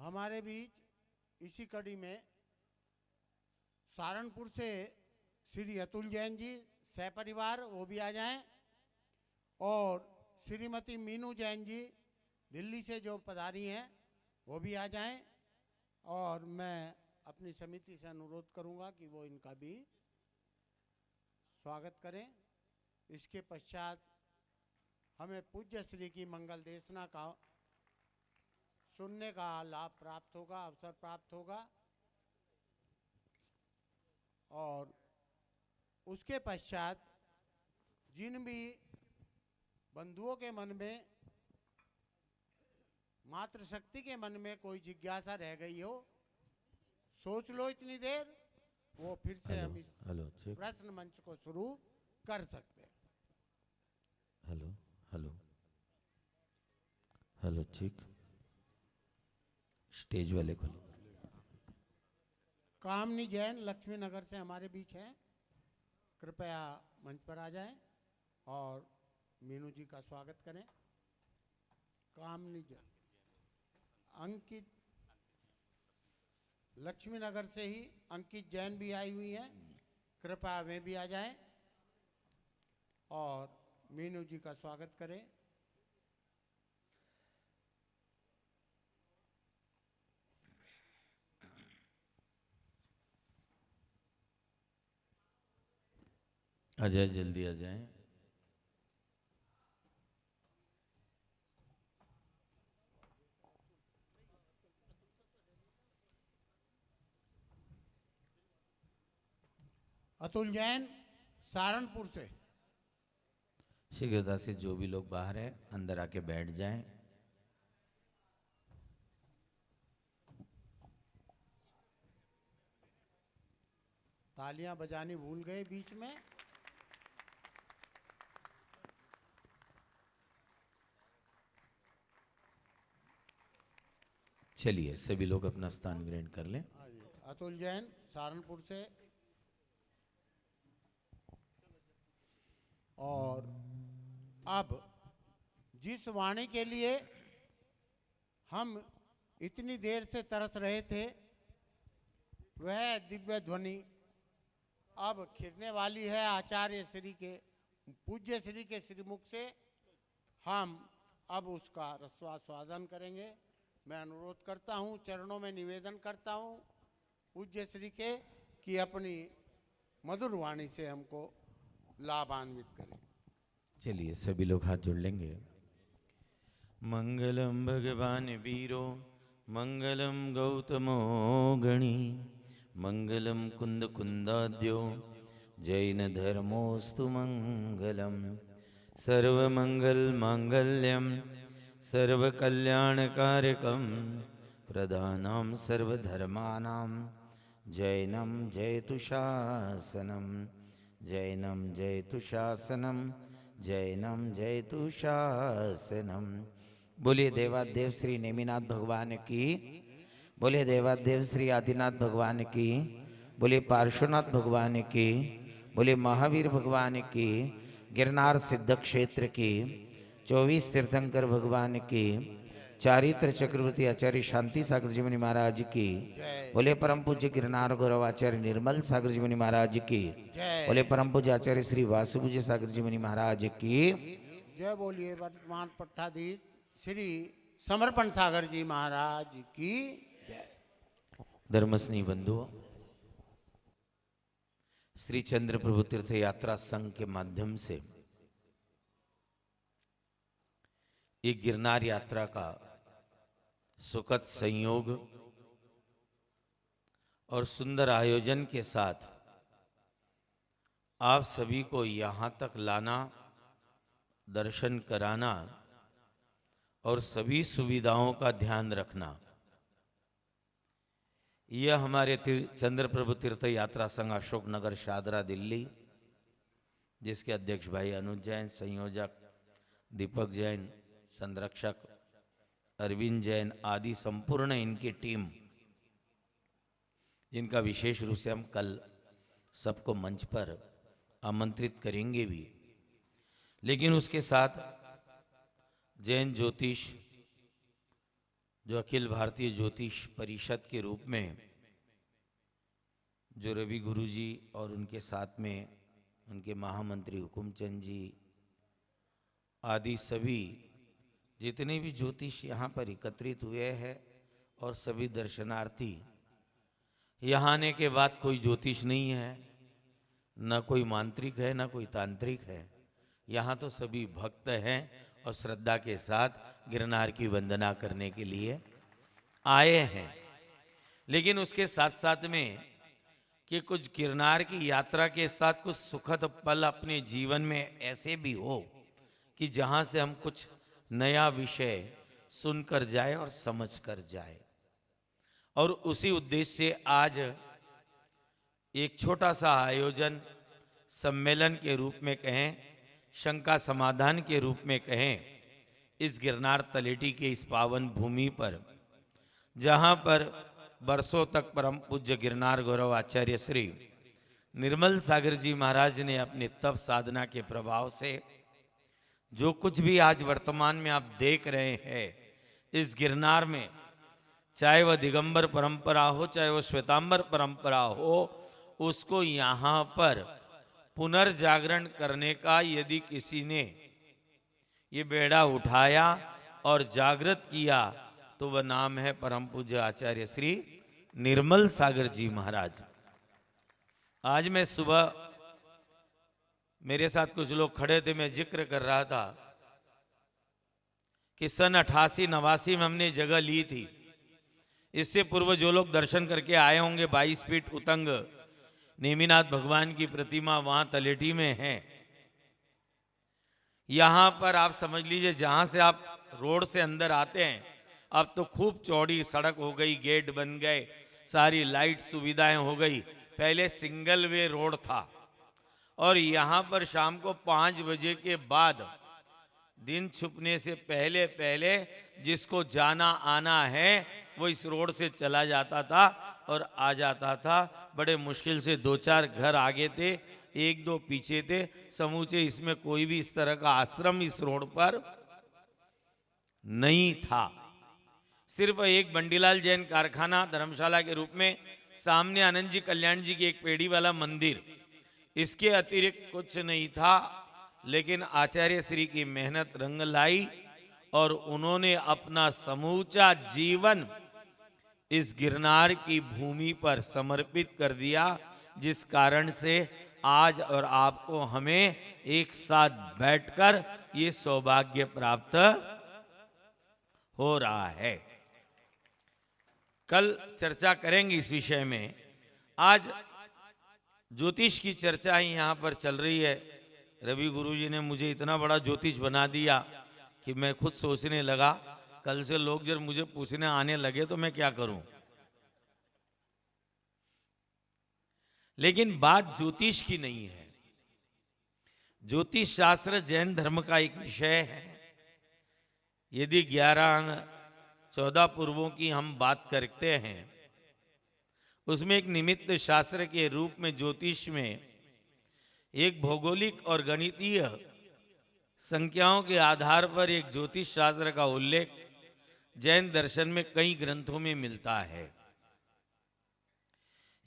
हमारे बीच इसी कड़ी में सहारनपुर से श्री अतुल जैन जी सहपरिवार वो भी आ जाएं, और श्रीमती मीनू जैन जी दिल्ली से जो पधारी हैं वो भी आ जाएं। और मैं अपनी समिति से अनुरोध करूंगा कि वो इनका भी स्वागत करें। इसके पश्चात हमें पूज्य श्री की मंगल देशना का सुनने का लाभ प्राप्त होगा, अवसर प्राप्त होगा। और उसके पश्चात जिन भी बंधुओं के मन में, मातृशक्ति के मन में कोई जिज्ञासा रह गई हो, सोच लो इतनी देर, वो फिर से हम इस प्रश्न मंच को शुरू कर सकते हैं। हेलो हेलो हेलो, ठीक। स्टेज वाले खोलो। कामनी जैन लक्ष्मी नगर से हमारे बीच हैं, कृपया मंच पर आ जाएं और मीनू जी का स्वागत करें। कामनी जैन, अंकित लक्ष्मी नगर से ही अंकित जैन भी आई हुई हैं, कृपया वे भी आ जाएं और मीनू जी का स्वागत करें। आ जाए, जल्दी आ जाए। अतुल जैन सहारनपुर से। शीघ्रता से जो भी लोग बाहर हैं अंदर आके बैठ जाएं। तालियां बजानी भूल गए बीच में। चलिए सभी लोग अपना स्थान ग्रहण कर लें। अतुल जैन सहारनपुर से। और अब जिस वाणी के लिए हम इतनी देर से तरस रहे थे, वह दिव्य ध्वनि अब खिरने वाली है आचार्य श्री के, पूज्य श्री के श्रीमुख से। हम अब उसका रसवास्वादन करेंगे। मैं अनुरोध करता हूँ, चरणों में निवेदन करता हूँ पूज्य श्री के कि अपनी मधुर वाणी से हमको लाभान्वित करें। चलिए सभी लोग हाथ जोड़ लेंगे। मंगलम भगवान वीरो, मंगलम गौतमो गणी, मंगलम कुंद कुंदाद्यो, जैन धर्मोस्तु मंगलम। सर्वमंगल मांगल्यम सर्वकल्याणकारकम, प्रधानां सर्वधर्माणां जैनम जयतु शासनम, जैनम जयतु शासनम, जैनम जयतु शासनम। बोलिए देवादेव श्री नेमिनाथ भगवान की, बोलिए देवादेव श्री आदिनाथ भगवान की, बोलिए पार्श्वनाथ भगवान की, बोलिए महावीर भगवान की, गिरनार सिद्ध क्षेत्र की, 24 तीर्थंकर भगवान की, चारित्र चक्रवर्ती आचार्य शांति सागर जी मुनि महाराज की, बोले परम पूज्य गिरनार गौरव आचार्य निर्मल सागर जी मुनि महाराज की, बोले परम पूज्य आचार्य श्री वासुपूज्य सागर जी मुनि महाराज की जय। बोलिए वर्तमान पट्टाधीश श्री समर्पण सागर जी महाराज की जय। धर्मस्नेही बंधुओं, श्री चंद्र प्रभु तीर्थ यात्रा संघ के माध्यम से एक गिरनार यात्रा का सुखद संयोग और सुंदर आयोजन के साथ आप सभी को यहाँ तक लाना, दर्शन कराना और सभी सुविधाओं का ध्यान रखना, यह हमारे चंद्र प्रभु तीर्थ यात्रा संघ अशोक नगर शादरा दिल्ली, जिसके अध्यक्ष भाई अनुज जैन, संयोजक दीपक जैन, संरक्षक अरविंद जैन आदि संपूर्ण इनकी टीम, जिनका विशेष रूप से हम कल सबको मंच पर आमंत्रित करेंगे भी, लेकिन उसके साथ जैन ज्योतिष जो अखिल भारतीय ज्योतिष परिषद के रूप में जो रवि गुरुजी और उनके साथ में उनके महामंत्री हुकुमचंद जी आदि सभी जितने भी ज्योतिष यहाँ पर एकत्रित हुए हैं और सभी दर्शनार्थी, यहाँ आने के बाद कोई ज्योतिष नहीं है, न कोई मांत्रिक है, न कोई तांत्रिक है। यहाँ तो सभी भक्त हैं और श्रद्धा के साथ गिरनार की वंदना करने के लिए आए हैं। लेकिन उसके साथ साथ में कि कुछ गिरनार की यात्रा के साथ कुछ सुखद पल अपने जीवन में ऐसे भी हो कि जहाँ से हम कुछ नया विषय सुनकर जाए और समझ कर जाए। और उसी उद्देश्य से आज एक छोटा सा आयोजन सम्मेलन के रूप में कहें, शंका समाधान के रूप में कहें, इस गिरनार तलेटी के इस पावन भूमि पर, जहां पर बरसों तक परम पूज्य गिरनार गौरव आचार्य श्री निर्मल सागर जी महाराज ने अपने तप साधना के प्रभाव से जो कुछ भी आज वर्तमान में आप देख रहे हैं इस गिरनार में, चाहे वह दिगंबर परंपरा हो, चाहे वह श्वेतांबर परंपरा हो, उसको यहाँ पर पुनर्जागरण करने का यदि किसी ने ये बेड़ा उठाया और जागृत किया तो वह नाम है परम पूज्य आचार्य श्री निर्मल सागर जी महाराज। आज मैं सुबह मेरे साथ कुछ लोग खड़े थे, मैं जिक्र कर रहा था कि सन 88-89 में हमने जगह ली थी। इससे पूर्व जो लोग दर्शन करके आए होंगे 22 फीट उतंग नेमिनाथ भगवान की प्रतिमा वहां तलेटी में है। यहां पर आप समझ लीजिए जहां से आप रोड से अंदर आते हैं, अब तो खूब चौड़ी सड़क हो गई, गेट बन गए, सारी लाइट सुविधाएं हो गई। पहले सिंगल वे रोड था और यहां पर शाम को 5 बजे के बाद दिन छुपने से पहले पहले जिसको जाना आना है वो इस रोड से चला जाता था और आ जाता था। बड़े मुश्किल से 2-4 घर आगे थे, 1-2 पीछे थे, समूचे इसमें कोई भी इस तरह का आश्रम इस रोड पर नहीं था। सिर्फ एक बंडीलाल जैन कारखाना धर्मशाला के रूप में, सामने आनंद जी कल्याण जी की एक पेड़ी वाला मंदिर, इसके अतिरिक्त कुछ नहीं था। लेकिन आचार्य श्री की मेहनत रंग लाई और उन्होंने अपना समूचा जीवन इस गिरनार की भूमि पर समर्पित कर दिया, जिस कारण से आज और आपको हमें एक साथ बैठकर ये सौभाग्य प्राप्त हो रहा है। कल चर्चा करेंगे इस विषय में। आज ज्योतिष की चर्चा ही यहाँ पर चल रही है। रवि गुरुजी ने मुझे इतना बड़ा ज्योतिष बना दिया कि मैं खुद सोचने लगा, कल से लोग जब मुझे पूछने आने लगे तो मैं क्या करूं। लेकिन बात ज्योतिष की नहीं है। ज्योतिष शास्त्र जैन धर्म का एक विषय है। यदि 11-14 पूर्वों की हम बात करते हैं, उसमें एक निमित्त शास्त्र के रूप में ज्योतिष में एक भौगोलिक और गणितीय संख्याओं के आधार पर एक ज्योतिष शास्त्र का उल्लेख जैन दर्शन में कई ग्रंथों में मिलता है।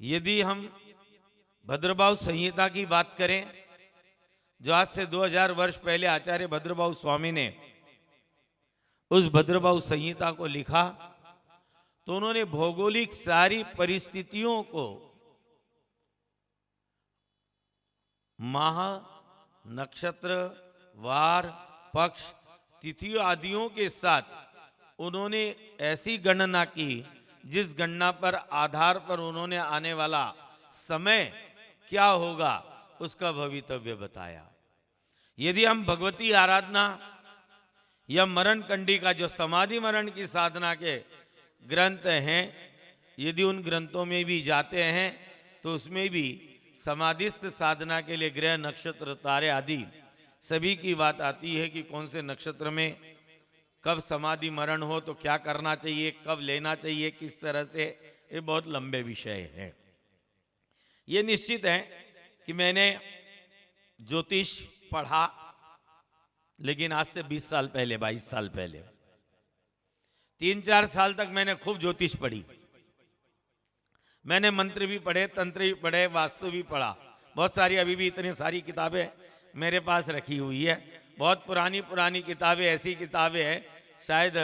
यदि हम भद्रबाहु संहिता की बात करें, जो आज से 2000 वर्ष पहले आचार्य भद्रबाहु स्वामी ने उस भद्रबाहु संहिता को लिखा, तो उन्होंने भौगोलिक सारी परिस्थितियों को माह, नक्षत्र, वार, पक्ष, तिथियों आदियों के साथ उन्होंने ऐसी गणना की जिस गणना पर आधार पर उन्होंने आने वाला समय क्या होगा उसका भवितव्य बताया। यदि हम भगवती आराधना या मरण कंडिका, जो समाधि मरण की साधना के ग्रंथ हैं, यदि उन ग्रंथों में भी जाते हैं तो उसमें भी समाधिस्थ साधना के लिए ग्रह, नक्षत्र, तारे आदि सभी की बात आती है कि कौन से नक्षत्र में कब समाधि मरण हो तो क्या करना चाहिए, कब लेना चाहिए, किस तरह से। ये बहुत लंबे विषय है। ये निश्चित है कि मैंने ज्योतिष पढ़ा, लेकिन आज से 20 साल पहले, 22 साल पहले। 3-4 साल तक मैंने खूब ज्योतिष पढ़ी। मैंने मंत्र भी पढ़े, तंत्र भी पढ़े, वास्तु भी पढ़ा। बहुत सारी, अभी भी इतनी सारी किताबें मेरे पास रखी हुई है। बहुत पुरानी पुरानी किताबें, ऐसी किताबें हैं शायद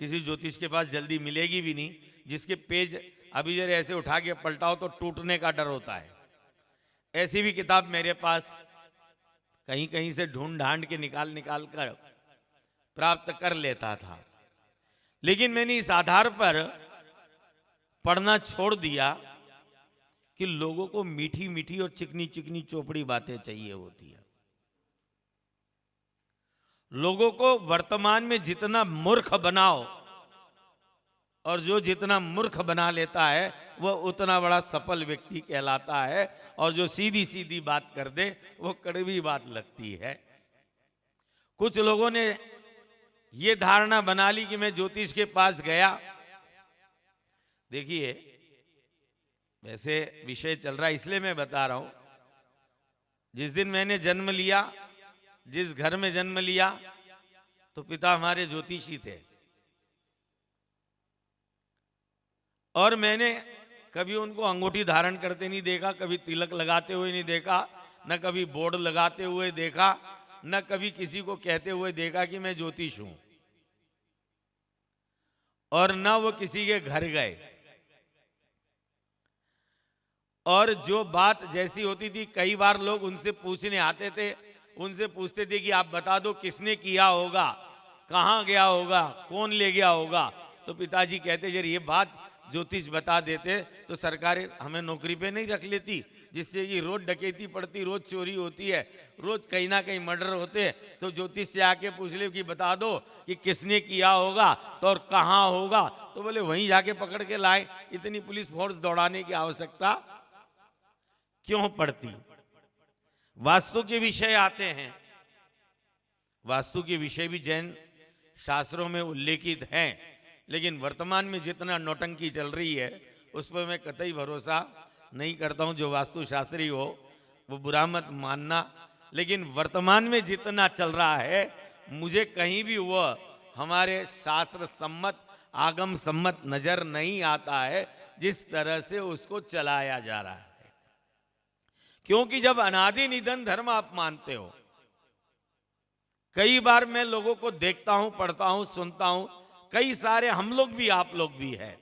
किसी ज्योतिष के पास जल्दी मिलेगी भी नहीं, जिसके पेज अभी जरा ऐसे उठा के पलटाओ तो टूटने का डर होता है। ऐसी भी किताब मेरे पास कहीं कहीं से ढूंढ ढांड के निकाल निकाल कर प्राप्त कर लेता था। लेकिन मैंने इस आधार पर पढ़ना छोड़ दिया कि लोगों को मीठी मीठी और चिकनी चिकनी चोपड़ी बातें चाहिए होती है। लोगों को वर्तमान में जितना मूर्ख बनाओ, और जो जितना मूर्ख बना लेता है वह उतना बड़ा सफल व्यक्ति कहलाता है, और जो सीधी सीधी बात कर दे वो कड़वी बात लगती है। कुछ लोगों ने ये धारणा बना ली कि मैं ज्योतिष के पास गया। देखिए, वैसे विषय चल रहा है इसलिए मैं बता रहा हूं। जिस दिन मैंने जन्म लिया, जिस घर में जन्म लिया, तो पिता हमारे ज्योतिषी थे, और मैंने कभी उनको अंगूठी धारण करते नहीं देखा, कभी तिलक लगाते हुए नहीं देखा, न कभी बोर्ड लगाते हुए देखा, न कभी किसी को कहते हुए देखा कि मैं ज्योतिष हूं, और न वो किसी के घर गए। और जो बात जैसी होती थी, कई बार लोग उनसे पूछने आते थे, उनसे पूछते थे कि आप बता दो किसने किया होगा, कहां गया होगा, कौन ले गया होगा। तो पिताजी कहते जर ये बात ज्योतिष बता देते तो सरकार हमें नौकरी पे नहीं रख लेती, जिससे कि रोज डकैती पड़ती, रोज चोरी होती है, रोज कहीं ना कहीं मर्डर होते। तो ज्योतिष से आके पूछ ले कि बता दो कि किसने किया होगा तो और कहां होगा। तो बोले वहीं जाके पकड़ के लाए, इतनी पुलिस फोर्स दौड़ाने की आवश्यकता क्यों पड़ती। वास्तु के विषय आते हैं। वास्तु के विषय भी जैन शास्त्रों में उल्लेखित हैं, लेकिन वर्तमान में जितना नौटंकी चल रही है उस पर मैं कतई भरोसा नहीं करता हूं। जो वास्तु शास्त्री हो वो बुरा मत मानना, लेकिन वर्तमान में जितना चल रहा है मुझे कहीं भी वह हमारे शास्त्र सम्मत, आगम सम्मत नजर नहीं आता है, जिस तरह से उसको चलाया जा रहा है। क्योंकि जब अनादि निधन धर्म आप मानते हो, कई बार मैं लोगों को देखता हूं, पढ़ता हूं, सुनता हूं, कई सारे हम लोग भी, आप लोग भी है,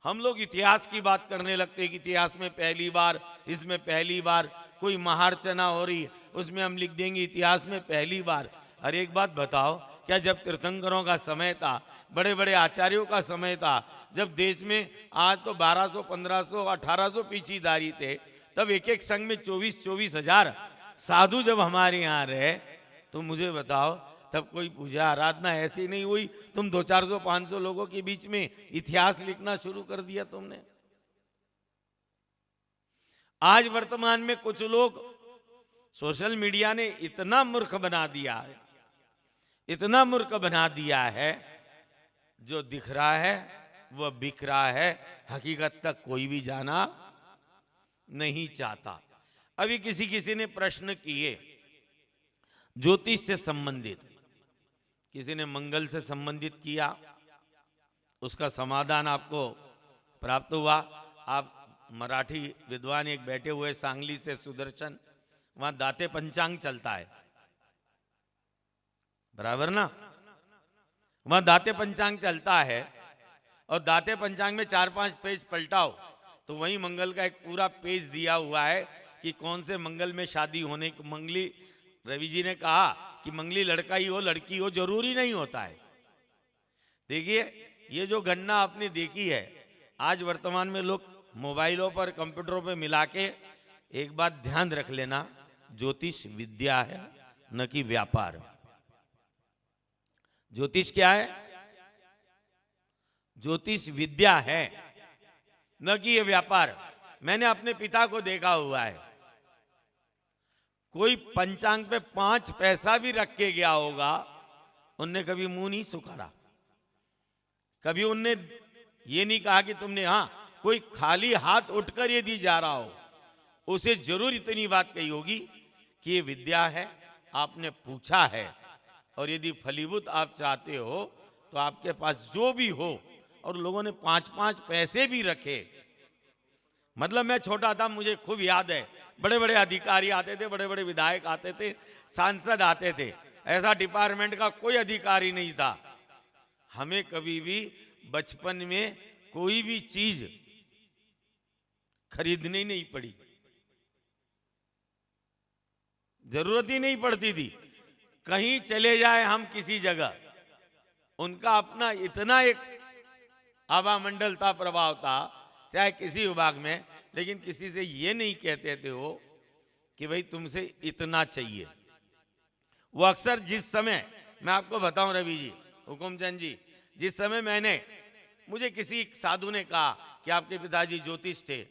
हम लोग इतिहास की बात करने लगते हैं कि इतिहास में पहली बार, इसमें पहली बार कोई महार्चना हो रही है, उसमें हम लिख देंगे इतिहास में पहली बार। अरे एक बात बताओ, क्या जब तीर्थंकरों का समय था, बड़े बड़े आचार्यों का समय था, जब देश में आज तो 1200, 1500, 1800 पीछीदारी थे, तब एक एक संघ में 24-24 हजार साधु जब हमारे यहाँ रहे, तो मुझे बताओ तब कोई पूजा आराधना ऐसी नहीं हुई। तुम 200-400-500 लोगों के बीच में इतिहास लिखना शुरू कर दिया तुमने। आज वर्तमान में कुछ लोग, सोशल मीडिया ने इतना मूर्ख बना दिया है, इतना मूर्ख बना दिया है, जो दिख रहा है वह बिक रहा है, हकीकत तक कोई भी जाना नहीं चाहता। अभी किसी ने प्रश्न किए ज्योतिष से संबंधित, किसी ने मंगल से संबंधित किया, उसका समाधान आपको प्राप्त हुआ। आप मराठी विद्वान एक बैठे हुए सांगली से, सुदर्शन, वहां दाते पंचांग चलता है, बराबर ना, वहां दाते पंचांग चलता है, और दाते पंचांग में 4-5 पेज पलटाओ तो वही मंगल का एक पूरा पेज दिया हुआ है कि कौन से मंगल में शादी होने की। मंगली, रवि जी ने कहा कि मंगली लड़का ही हो लड़की हो जरूरी नहीं होता है। देखिए, ये जो गणना आपने देखी है, आज वर्तमान में लोग मोबाइलों पर, कंप्यूटरों पर मिला के, एक बात ध्यान रख लेना, ज्योतिष विद्या है न कि व्यापार। ज्योतिष क्या है? ज्योतिष विद्या है, न कि ये व्यापार। मैंने अपने पिता को देखा हुआ है, कोई पंचांग पे 5 पैसा भी रख के गया होगा, उनने कभी मुंह नहीं सुखाड़ा, कभी उनने ये नहीं कहा कि तुमने, हाँ, कोई खाली हाथ उठकर यदि जा रहा हो, उसे जरूर इतनी बात कही होगी कि ये विद्या है, आपने पूछा है, और यदि फलीभूत आप चाहते हो तो आपके पास जो भी हो, और लोगों ने 5-5 पैसे भी रखे। मतलब मैं छोटा था, मुझे खूब याद है, बड़े बड़े अधिकारी आते थे, बड़े बड़े विधायक आते थे, सांसद आते थे, ऐसा डिपार्टमेंट का कोई अधिकारी नहीं था। हमें कभी भी बचपन में कोई भी चीज खरीदनी नहीं पड़ी, जरूरत ही नहीं पड़ती थी। कहीं चले जाए हम किसी जगह, उनका अपना इतना एक आवामंडल था, प्रभाव था, चाहे किसी विभाग में, लेकिन किसी से ये नहीं कहते थे वो कि भाई तुमसे इतना चाहिए। वो अक्सर जिस समय, मैं आपको बताऊं रवि जी, हुकुमचंद जी, जिस समय मुझे किसी साधु ने कहा कि आपके पिताजी ज्योतिष थे,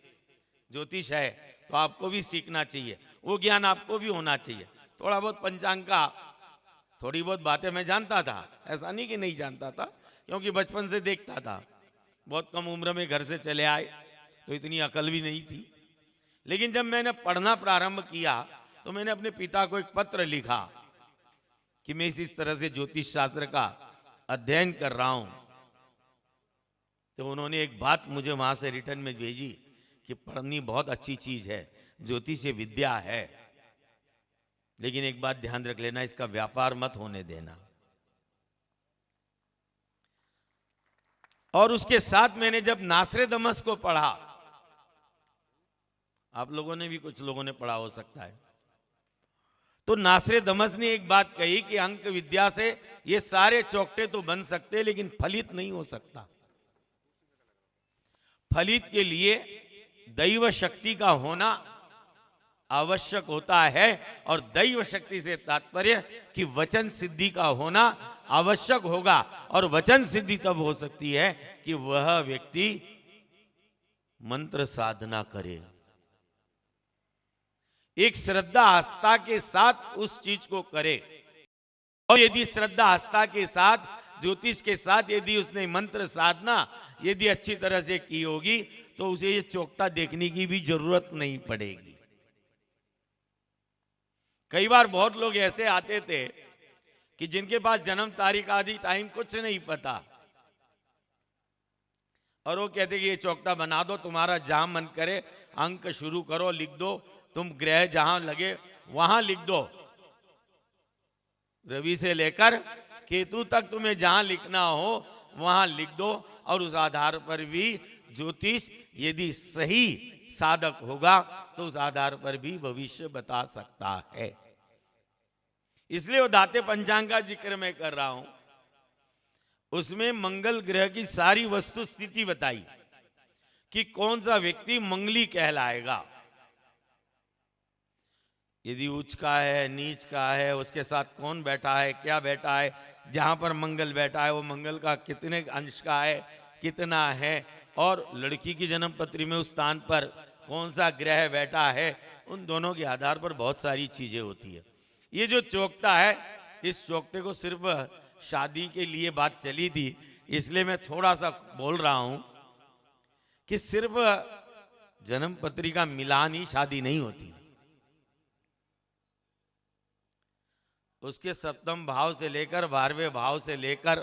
ज्योतिष है तो आपको भी सीखना चाहिए, वो ज्ञान आपको भी होना चाहिए। थोड़ा बहुत पंचांग का, थोड़ी बहुत बातें मैं जानता था, ऐसा नहीं कि नहीं जानता था, क्योंकि बचपन से देखता था। बहुत कम उम्र में घर से चले आए तो इतनी अकल भी नहीं थी। लेकिन जब मैंने पढ़ना प्रारंभ किया तो मैंने अपने पिता को एक पत्र लिखा कि मैं इस तरह से ज्योतिष शास्त्र का अध्ययन कर रहा हूं। तो उन्होंने एक बात मुझे वहां से रिटर्न में भेजी कि पढ़नी बहुत अच्छी चीज है, ज्योतिष विद्या है, लेकिन एक बात ध्यान रख लेना, इसका व्यापार मत होने देना। और उसके साथ मैंने जब नास्त्रेदमस को पढ़ा, आप लोगों ने भी, कुछ लोगों ने पढ़ा हो सकता है, तो नास्त्रेदमस ने एक बात कही कि अंक विद्या से ये सारे चौकटे तो बन सकते, लेकिन फलित नहीं हो सकता। फलित के लिए दैव शक्ति का होना आवश्यक होता है, और दैव शक्ति से तात्पर्य कि वचन सिद्धि का होना आवश्यक होगा। और वचन सिद्धि तब हो सकती है कि वह व्यक्ति मंत्र साधना करे, एक श्रद्धा आस्था के साथ उस चीज को करे। और यदि श्रद्धा आस्था के साथ, ज्योतिष के साथ यदि उसने मंत्र साधना यदि अच्छी तरह से की होगी, तो उसे ये चौकता देखने की भी जरूरत नहीं पड़ेगी। कई बार बहुत लोग ऐसे आते थे कि जिनके पास जन्म तारीख आदि टाइम कुछ नहीं पता, और वो कहते कि ये चौकटा बना दो, तुम्हारा जहां मन करे अंक शुरू करो, लिख दो, तुम ग्रह जहां लगे वहां लिख दो, रवि से लेकर केतु तक तुम्हें जहां लिखना हो वहां लिख दो। और उस आधार पर भी ज्योतिष यदि सही साधक होगा तो उस आधार पर भी भविष्य बता सकता है। इसलिए वो दाते पंचांग का जिक्र मैं कर रहा हूं, उसमें मंगल ग्रह की सारी वस्तु स्थिति बताई कि कौन सा व्यक्ति मंगली कहलाएगा, यदि उच्च का है, नीच का है, उसके साथ कौन बैठा है, क्या बैठा है, जहां पर मंगल बैठा है वो मंगल का कितने अंश का है, कितना है, और लड़की की जन्म पत्री में उस स्थान पर कौन सा ग्रह बैठा है, उन दोनों के आधार पर बहुत सारी चीजें होती है। ये जो चौकटा है, इस चौकटे को सिर्फ शादी के लिए बात चली थी, इसलिए मैं थोड़ा सा बोल रहा हूं कि सिर्फ जन्म पत्री का मिलान ही शादी नहीं होती, उसके सप्तम भाव से लेकर 12वें भाव से लेकर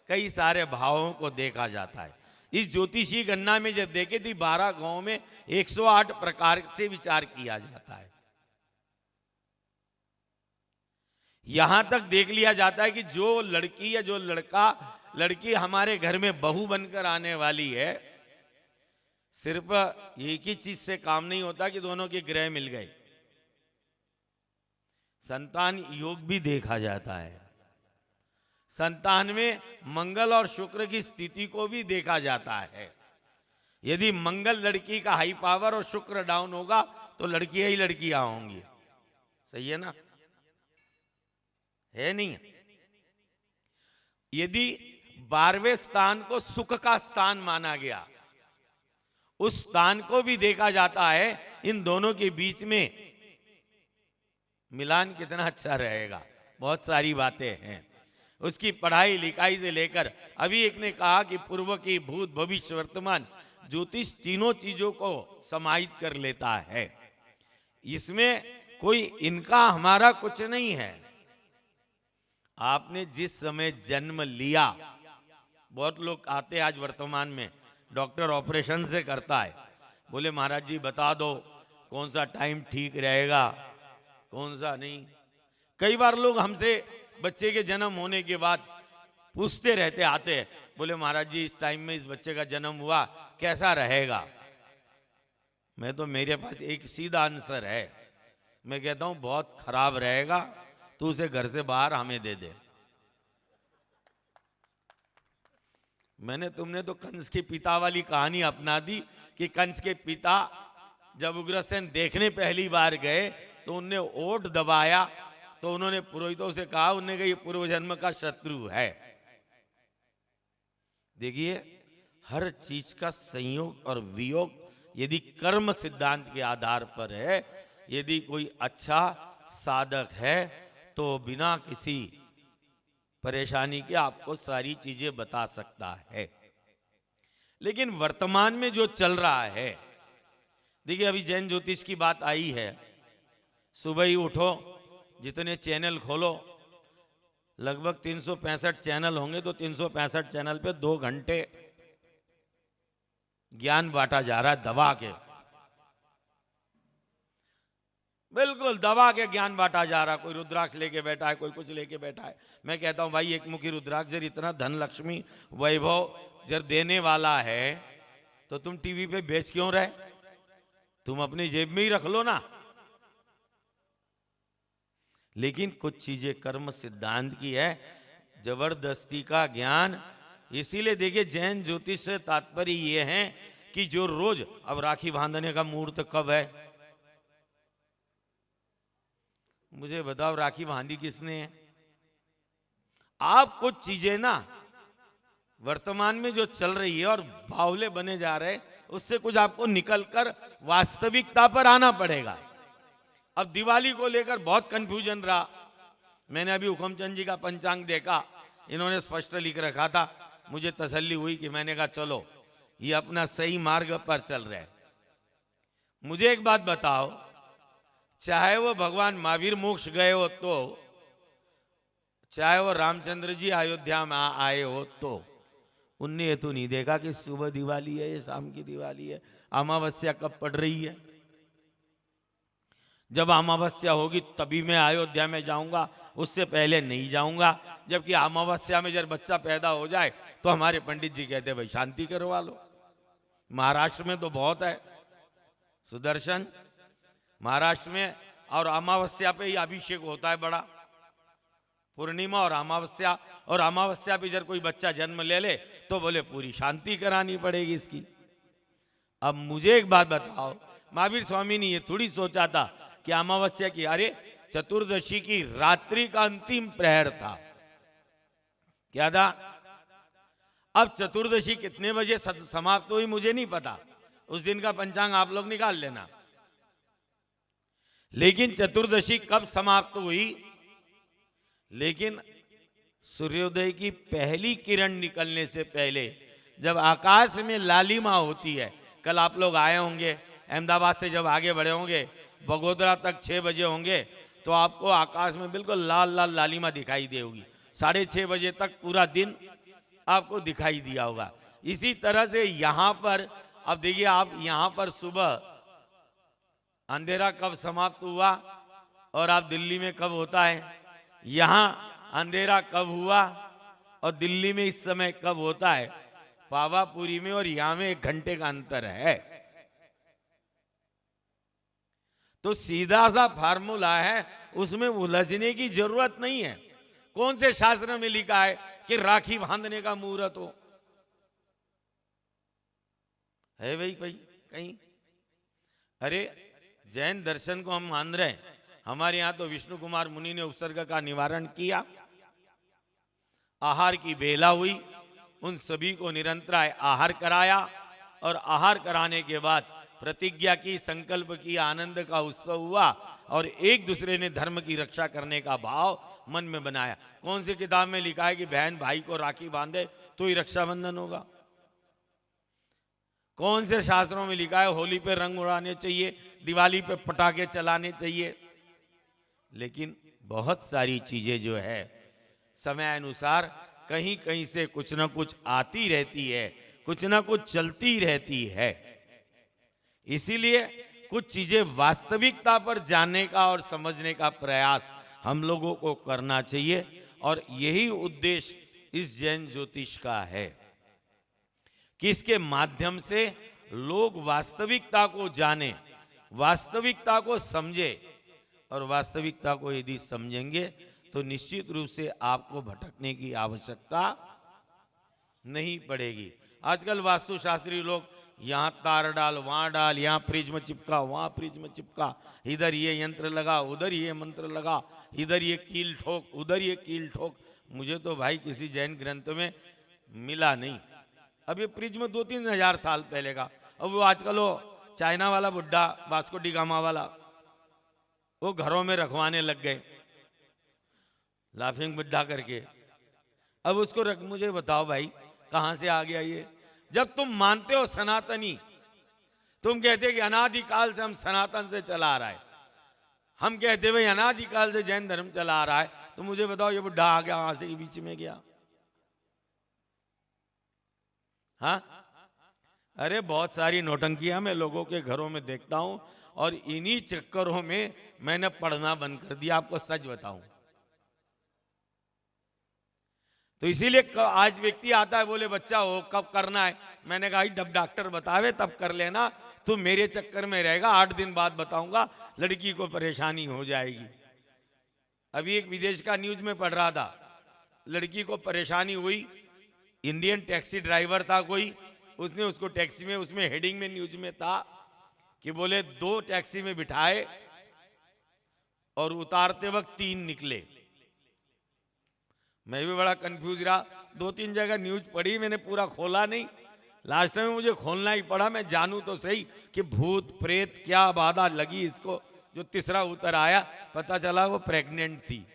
कई सारे भावों को देखा जाता है। इस ज्योतिषी गणना में जब देखे थी 12 गांवों में 108 प्रकार से विचार किया जाता है। यहां तक देख लिया जाता है कि जो लड़की या जो लड़की हमारे घर में बहू बनकर आने वाली है, सिर्फ एक ही चीज से काम नहीं होता कि दोनों के ग्रह मिल गए, संतान योग भी देखा जाता है, संतान में मंगल और शुक्र की स्थिति को भी देखा जाता है। यदि मंगल लड़की का हाई पावर और शुक्र डाउन होगा तो लड़कियां ही लड़कियां होंगी, सही है ना, है नहीं? यदि 12वें स्थान को सुख का स्थान माना गया, उस स्थान को भी देखा जाता है, इन दोनों के बीच में मिलान कितना अच्छा रहेगा, बहुत सारी बातें हैं। उसकी पढ़ाई लिखाई से लेकर, अभी एक ने कहा कि पूर्व की, भूत, भविष्य, वर्तमान, ज्योतिष तीनों चीजों को समाहित कर लेता है। इसमें कोई इनका हमारा कुछ नहीं है। आपने जिस समय जन्म लिया बहुत लोग आते आज वर्तमान में, डॉक्टर ऑपरेशन से करता है, बोले महाराज जी बता दो कौन सा टाइम ठीक रहेगा कौन सा नहीं। कई बार लोग हमसे बच्चे के जन्म होने के बाद पूछते रहते आते हैं, बोले महाराज जी इस टाइम में इस बच्चे का जन्म हुआ कैसा रहेगा। मैं तो मेरे पास एक सीधा आंसर है, मैं कहता हूं बहुत खराब रहेगा, तू उसे घर से बाहर हमें दे दे। तुमने तो कंस के पिता वाली कहानी अपना दी कि कंस के पिता जब उग्रसेन देखने पहली बार गए तो उनने ओठ दबाया, तो उन्होंने पुरोहितों से कहा, उन्होंने कहा ये पूर्व जन्म का शत्रु है। देखिए हर चीज का संयोग और वियोग यदि कर्म सिद्धांत के आधार पर है, यदि कोई अच्छा साधक है तो बिना किसी परेशानी के आपको सारी चीजें बता सकता है। लेकिन वर्तमान में जो चल रहा है, देखिए अभी जैन ज्योतिष की बात आई है, सुबह ही उठो जितने चैनल खोलो, लगभग 365 चैनल होंगे, तो 365 चैनल पे 2 घंटे ज्ञान बांटा जा रहा है दबा के, बिल्कुल दबा के ज्ञान बांटा जा रहा है। कोई रुद्राक्ष लेके बैठा है, कोई कुछ लेके बैठा है। मैं कहता हूं भाई एक मुखी रुद्राक्ष जब इतना धन लक्ष्मी वैभव जब देने वाला है तो तुम टीवी पे बेच क्यों रहे, तुम अपनी जेब में ही रख लो ना। लेकिन कुछ चीजें कर्म सिद्धांत की है, जबरदस्ती का ज्ञान। इसीलिए देखिए जैन ज्योतिष से तात्पर्य ये है कि जो रोज, अब राखी बांधने का मुहूर्त कब है मुझे बताओ, राखी बांधी किसने है। आप कुछ चीजें ना वर्तमान में जो चल रही है और बावले बने जा रहे, उससे कुछ आपको निकलकर वास्तविकता पर आना पड़ेगा। अब दिवाली को लेकर बहुत कंफ्यूजन रहा। मैंने अभी हुकमचंद जी का पंचांग देखा, इन्होंने स्पष्ट लिख रखा था, मुझे तसल्ली हुई कि मैंने कहा चलो ये अपना सही मार्ग पर चल रहे हैं। मुझे एक बात बताओ, चाहे वो भगवान महावीर मोक्ष गए हो तो, चाहे वो रामचंद्र जी अयोध्या में आए हो तो, उनने ये तो नहीं देखा कि सुबह दिवाली है या शाम की दिवाली है, अमावस्या कब पड़ रही है। जब अमावस्या होगी तभी मैं अयोध्या में जाऊंगा, उससे पहले नहीं जाऊंगा। जबकि अमावस्या में जब बच्चा पैदा हो जाए तो हमारे पंडित जी कहते हैं भाई शांति करवा लो। महाराष्ट्र में तो बहुत है सुदर्शन, महाराष्ट्र में, और अमावस्या पे ही अभिषेक होता है बड़ा, पूर्णिमा और अमावस्या पे जब कोई बच्चा जन्म ले ले तो बोले पूरी शांति करानी पड़ेगी इसकी। अब मुझे एक बात बताओ, महावीर स्वामी ने ये थोड़ी सोचा था कि अमावस्या की, अरे चतुर्दशी की रात्रि का अंतिम प्रहर था, क्या था। अब चतुर्दशी कितने बजे समाप्त हुई मुझे नहीं पता, उस दिन का पंचांग आप लोग निकाल लेना। लेकिन चतुर्दशी कब समाप्त हुई, लेकिन सूर्योदय की पहली किरण निकलने से पहले, जब आकाश में लालिमा होती है, कल आप लोग आए होंगे अहमदाबाद से, जब आगे बढ़े होंगे बगोदरा तक 6 बजे होंगे तो आपको आकाश में बिल्कुल लाल लाल लालिमा दिखाई देगी। 6:30 बजे तक पूरा दिन आपको दिखाई दिया होगा। इसी तरह से यहां पर अब देखिए, आप यहां पर सुबह अंधेरा कब समाप्त हुआ और आप दिल्ली में कब होता है, यहां अंधेरा कब हुआ और दिल्ली में इस समय कब होता है, पावापुरी में और यहां में 1 घंटे का अंतर है। तो सीधा सा फार्मूला है, उसमें उलझने की जरूरत नहीं है। कौन से शास्त्र में लिखा है कि राखी बांधने का मुहूर्त हो, है भाई कहीं। अरे जैन दर्शन को हम मान रहे हैं, हमारे यहां तो विष्णु कुमार मुनि ने उपसर्ग का निवारण किया, आहार की बेला हुई, उन सभी को निरंतर आहार कराया और आहार कराने के बाद प्रतिज्ञा की, संकल्प की, आनंद का उत्सव हुआ और एक दूसरे ने धर्म की रक्षा करने का भाव मन में बनाया। कौन सी किताब में लिखा है कि बहन भाई को राखी बांधे तो ही रक्षाबंधन होगा? कौन से शास्त्रों में लिखा है होली पे रंग उड़ाने चाहिए, दिवाली पे पटाखे चलाने चाहिए? लेकिन बहुत सारी चीजें जो है समय अनुसार कहीं कहीं से कुछ ना कुछ आती रहती है, कुछ ना कुछ चलती रहती है। इसीलिए कुछ चीजें वास्तविकता पर जानने का और समझने का प्रयास हम लोगों को करना चाहिए, और यही उद्देश्य इस जैन ज्योतिष का है कि इसके माध्यम से लोग वास्तविकता को जाने, वास्तविकता को समझे, और वास्तविकता को यदि समझेंगे तो निश्चित रूप से आपको भटकने की आवश्यकता नहीं पड़ेगी। आजकल वास्तुशास्त्री लोग यहाँ तार डाल, वहाँ डाल, यहाँ प्रिज्म चिपका, वहाँ प्रिज्म चिपका, इधर ये यंत्र लगा, उधर ये मंत्र लगा, इधर ये कील ठोक, उधर ये कील ठोक। मुझे तो भाई किसी जैन ग्रंथ में मिला नहीं। अब ये प्रिज्म 2-3 हजार साल पहले का। अब वो आजकल वो चाइना वाला बुड्ढा वास्को डी गामा वाला वो घरों में रखवाने लग गए, लाफिंग बुड्ढा करके। अब उसको मुझे बताओ भाई कहां से आ गया ये? जब तुम मानते हो सनातनी, तुम कहते कि अनादिकाल से हम सनातन से चला आ रहा है, हम कहते भाई अनादिकाल से जैन धर्म चला आ रहा है, तो मुझे बताओ ये बुड्ढा आ गया वहां से बीच में गया? हाँ, अरे बहुत सारी नौटंकियां मैं लोगों के घरों में देखता हूं, और इन्हीं चक्करों में मैंने पढ़ना बंद कर दिया, आपको सच बताऊं तो। इसीलिए आज व्यक्ति आता है, बोले बच्चा हो कब करना है? मैंने कहा जब डॉक्टर बतावे तब कर लेना, तू मेरे चक्कर में रहेगा, 8 दिन बाद बताऊंगा, लड़की को परेशानी हो जाएगी। अभी एक विदेश का न्यूज में पढ़ रहा था, लड़की को परेशानी हुई, इंडियन टैक्सी ड्राइवर था कोई, उसने उसको टैक्सी में, उसमें हेडिंग में न्यूज में था कि बोले 2 टैक्सी में बिठाए और उतारते वक्त 3 निकले। मैं भी बड़ा कंफ्यूज रहा, 2-3 जगह न्यूज पढ़ी, मैंने पूरा खोला नहीं, लास्ट में मुझे खोलना ही पड़ा, मैं जानूं तो सही कि भूत प्रेत क्या बाधा लगी इसको। जो तीसरा उतर आया, पता चला वो प्रेग्नेंट थी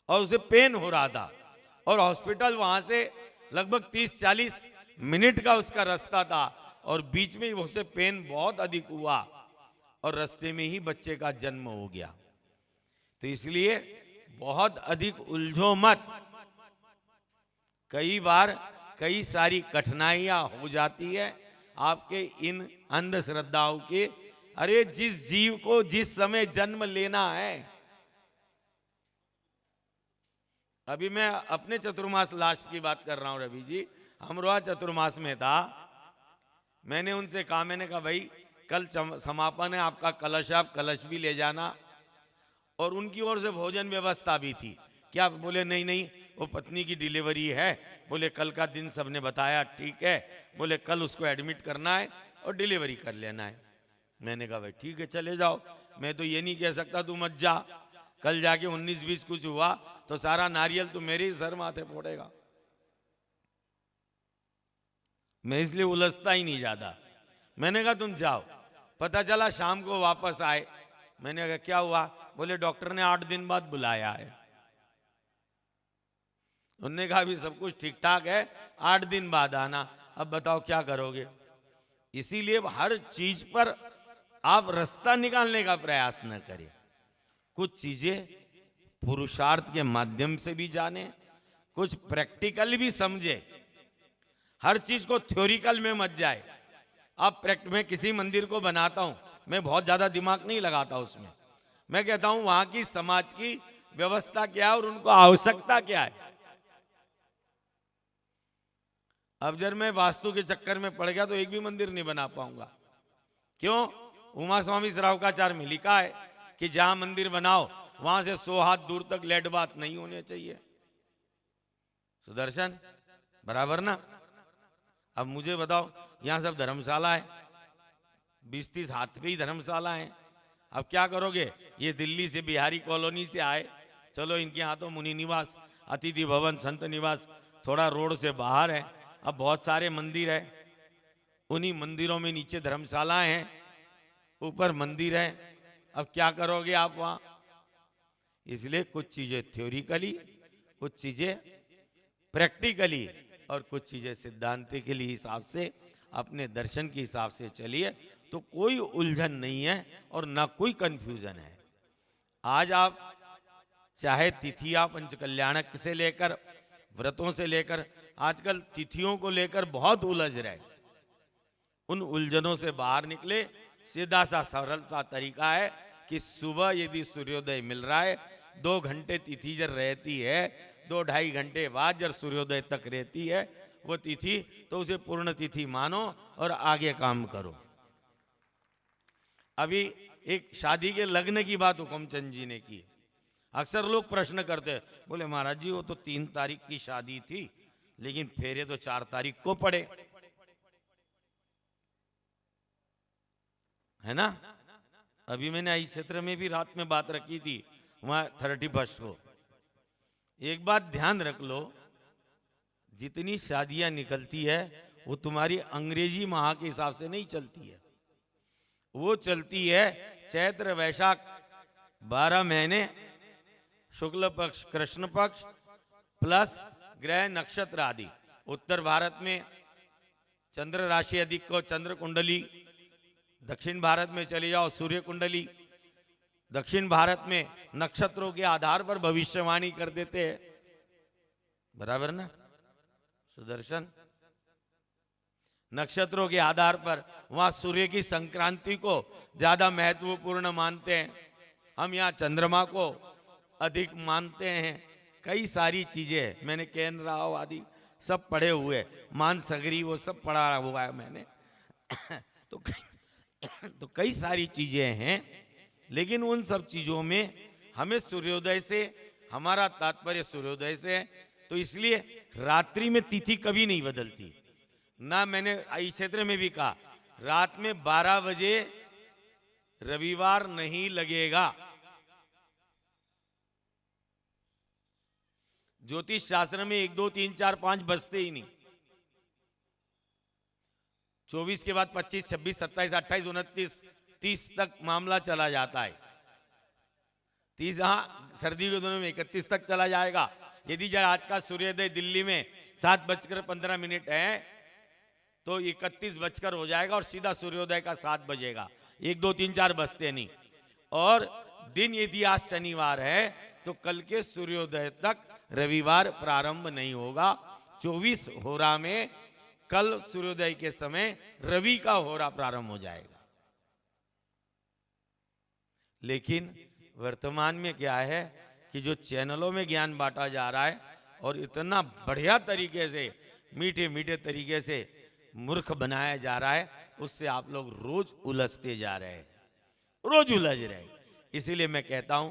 और उसे पेन हो रहा था, और हॉस्पिटल वहां से लगभग 30-40 मिनट का उसका रास्ता था, और बीच में उसे पेन बहुत अधिक हुआ और रास्ते में ही बच्चे का जन्म हो गया। तो इसलिए बहुत अधिक उलझो मत, कई बार कई सारी कठिनाइयां हो जाती है आपके इन अंधश्रद्धाओं के। अरे जिस जीव को जिस समय जन्म लेना है, अभी मैं अपने चतुर्मास लास्ट की बात कर रहा हूं रवि जी, अमरोहा चतुर्मास में था, मैंने उनसे कहा, मैंने कहा भाई कल समापन है, आपका कलश, आप कलश भी ले जाना, और उनकी ओर से भोजन व्यवस्था भी थी। क्या? बोले नहीं नहीं, वो पत्नी की डिलीवरी है, बोले कल का दिन सबने बताया ठीक है, बोले कल उसको एडमिट करना है और डिलीवरी कर लेना है। मैंने कहा भाई ठीक है चले जाओ, मैं तो ये नहीं कह सकता तू मत जा, कल जाके 19-20 कुछ हुआ तो सारा नारियल तो मेरे ही सर माथे फोड़ेगा। मैं इसलिए उलझता ही नहीं ज्यादा। मैंने कहा तुम जाओ। पता चला शाम को वापस आए, मैंने कहा क्या हुआ? बोले डॉक्टर ने 8 दिन बाद बुलाया है। उन्होंने कहा अभी सब कुछ ठीक ठाक है, 8 दिन बाद आना, अब बताओ क्या करोगे? इसीलिए हर चीज पर आप रास्ता निकालने का प्रयास न करें, कुछ चीजें पुरुषार्थ के माध्यम से भी जाने, कुछ प्रैक्टिकल भी समझे, हर चीज को थ्योरिकल में मत जाए। अब मैं किसी मंदिर को बनाता हूं, मैं बहुत ज्यादा दिमाग नहीं लगाता उसमें, मैं कहता हूं वहां की समाज की व्यवस्था क्या है और उनको आवश्यकता क्या है। अब जब मैं वास्तु के चक्कर में पड़ गया तो एक भी मंदिर नहीं बना पाऊंगा। क्यों? उमा स्वामी श्रावकाचार्य में लिखा है कि जहां मंदिर बनाओ वहां से 100 हाथ दूर तक लेट बात नहीं होने चाहिए। सुदर्शन बराबर ना? अब मुझे बताओ, यहां सब धर्मशाला है, 20-30 हाथ पे ही धर्मशाला है, अब क्या करोगे? ये दिल्ली से बिहारी कॉलोनी से आए, चलो इनके यहाँ तो मुनि निवास, अतिथि भवन, संत निवास थोड़ा रोड से बाहर है। अब बहुत सारे मंदिर है, उन्हीं मंदिरों में नीचे धर्मशालाएं हैं, ऊपर मंदिर है, अब क्या करोगे आप वहां? इसलिए कुछ चीजें थ्योरिकली, कुछ चीजें प्रैक्टिकली, और कुछ चीजें सिद्धांतिकली हिसाब से, अपने दर्शन के हिसाब से चलिए, तो कोई उलझन नहीं है और ना कोई कंफ्यूजन है। आज आप चाहे तिथियां पंच कल्याणक से लेकर व्रतों से लेकर, आजकल तिथियों को लेकर बहुत उलझ रहे। उन उलझनों से बाहर निकले। सीधा सा सरलता तरीका है कि सुबह यदि सूर्योदय मिल रहा है, 2 घंटे तिथि जब रहती है, 2-2.5 घंटे बाद जब सूर्योदय तक रहती है वो तिथि, तो उसे पूर्ण तिथि मानो और आगे काम करो। अभी एक शादी के लग्न की बात हुकुमचंद जी ने की। अक्सर लोग प्रश्न करते हैं, बोले महाराज जी वो तो 3 तारीख की शादी थी, लेकिन फेरे तो 4 तारीख को पड़े, है ना। अभी मैंने इस क्षेत्र में भी रात में बात रखी थी, वहां 31 को। एक बात ध्यान रख लो, जितनी शादियां निकलती है वो तुम्हारी अंग्रेजी माह के हिसाब से नहीं चलती है, वो चलती है चैत्र वैशाख 12 महीने, शुक्ल पक्ष कृष्ण पक्ष प्लस ग्रह नक्षत्र आदि। उत्तर भारत में चंद्र राशि अधिक को चंद्र कुंडली, दक्षिण भारत में चले जाओ सूर्य कुंडली। दक्षिण भारत में नक्षत्रों के आधार पर भविष्यवाणी कर देते हैं, बराबर ना सुदर्शन। नक्षत्रों के आधार पर वहां सूर्य की संक्रांति को ज्यादा महत्वपूर्ण मानते हैं, हम यहाँ चंद्रमा को अधिक मानते हैं। कई सारी चीजें मैंने केन राव आदि सब पढ़े हुए, मानसगरी वो सब पढ़ा हुआ है मैंने। तो कई सारी चीजें हैं, लेकिन उन सब चीजों में हमें सूर्योदय से, हमारा तात्पर्य सूर्योदय से है। तो इसलिए रात्रि में तिथि कभी नहीं बदलती ना। मैंने इस क्षेत्र में भी कहा, रात में 12 बजे रविवार नहीं लगेगा। ज्योतिष शास्त्र में 1 2 3 4 5 बजते ही नहीं। 24 के बाद 25 26 27 28 29 30 तक मामला चला जाता है। 30, हाँ सर्दी के दिनों में 31 तक चला जाएगा। यदि जरा आज का सूर्योदय दिल्ली में 7:15 है तो 31 बजकर हो जाएगा और सीधा सूर्योदय का 7 बजेगा। 1 2 3 4 बजते नहीं। और दिन यदि आज शनिवार है तो कल के सूर्योदय तक रविवार प्रारंभ नहीं होगा। 24 होरा में कल सूर्योदय के समय रवि का होरा प्रारंभ हो जाएगा। लेकिन वर्तमान में क्या है कि जो चैनलों में ज्ञान बांटा जा रहा है और इतना बढ़िया तरीके से, मीठे मीठे तरीके से मूर्ख बनाया जा रहा है, उससे आप लोग रोज उलझते जा रहे हैं, रोज उलझ रहे हैं। इसीलिए मैं कहता हूं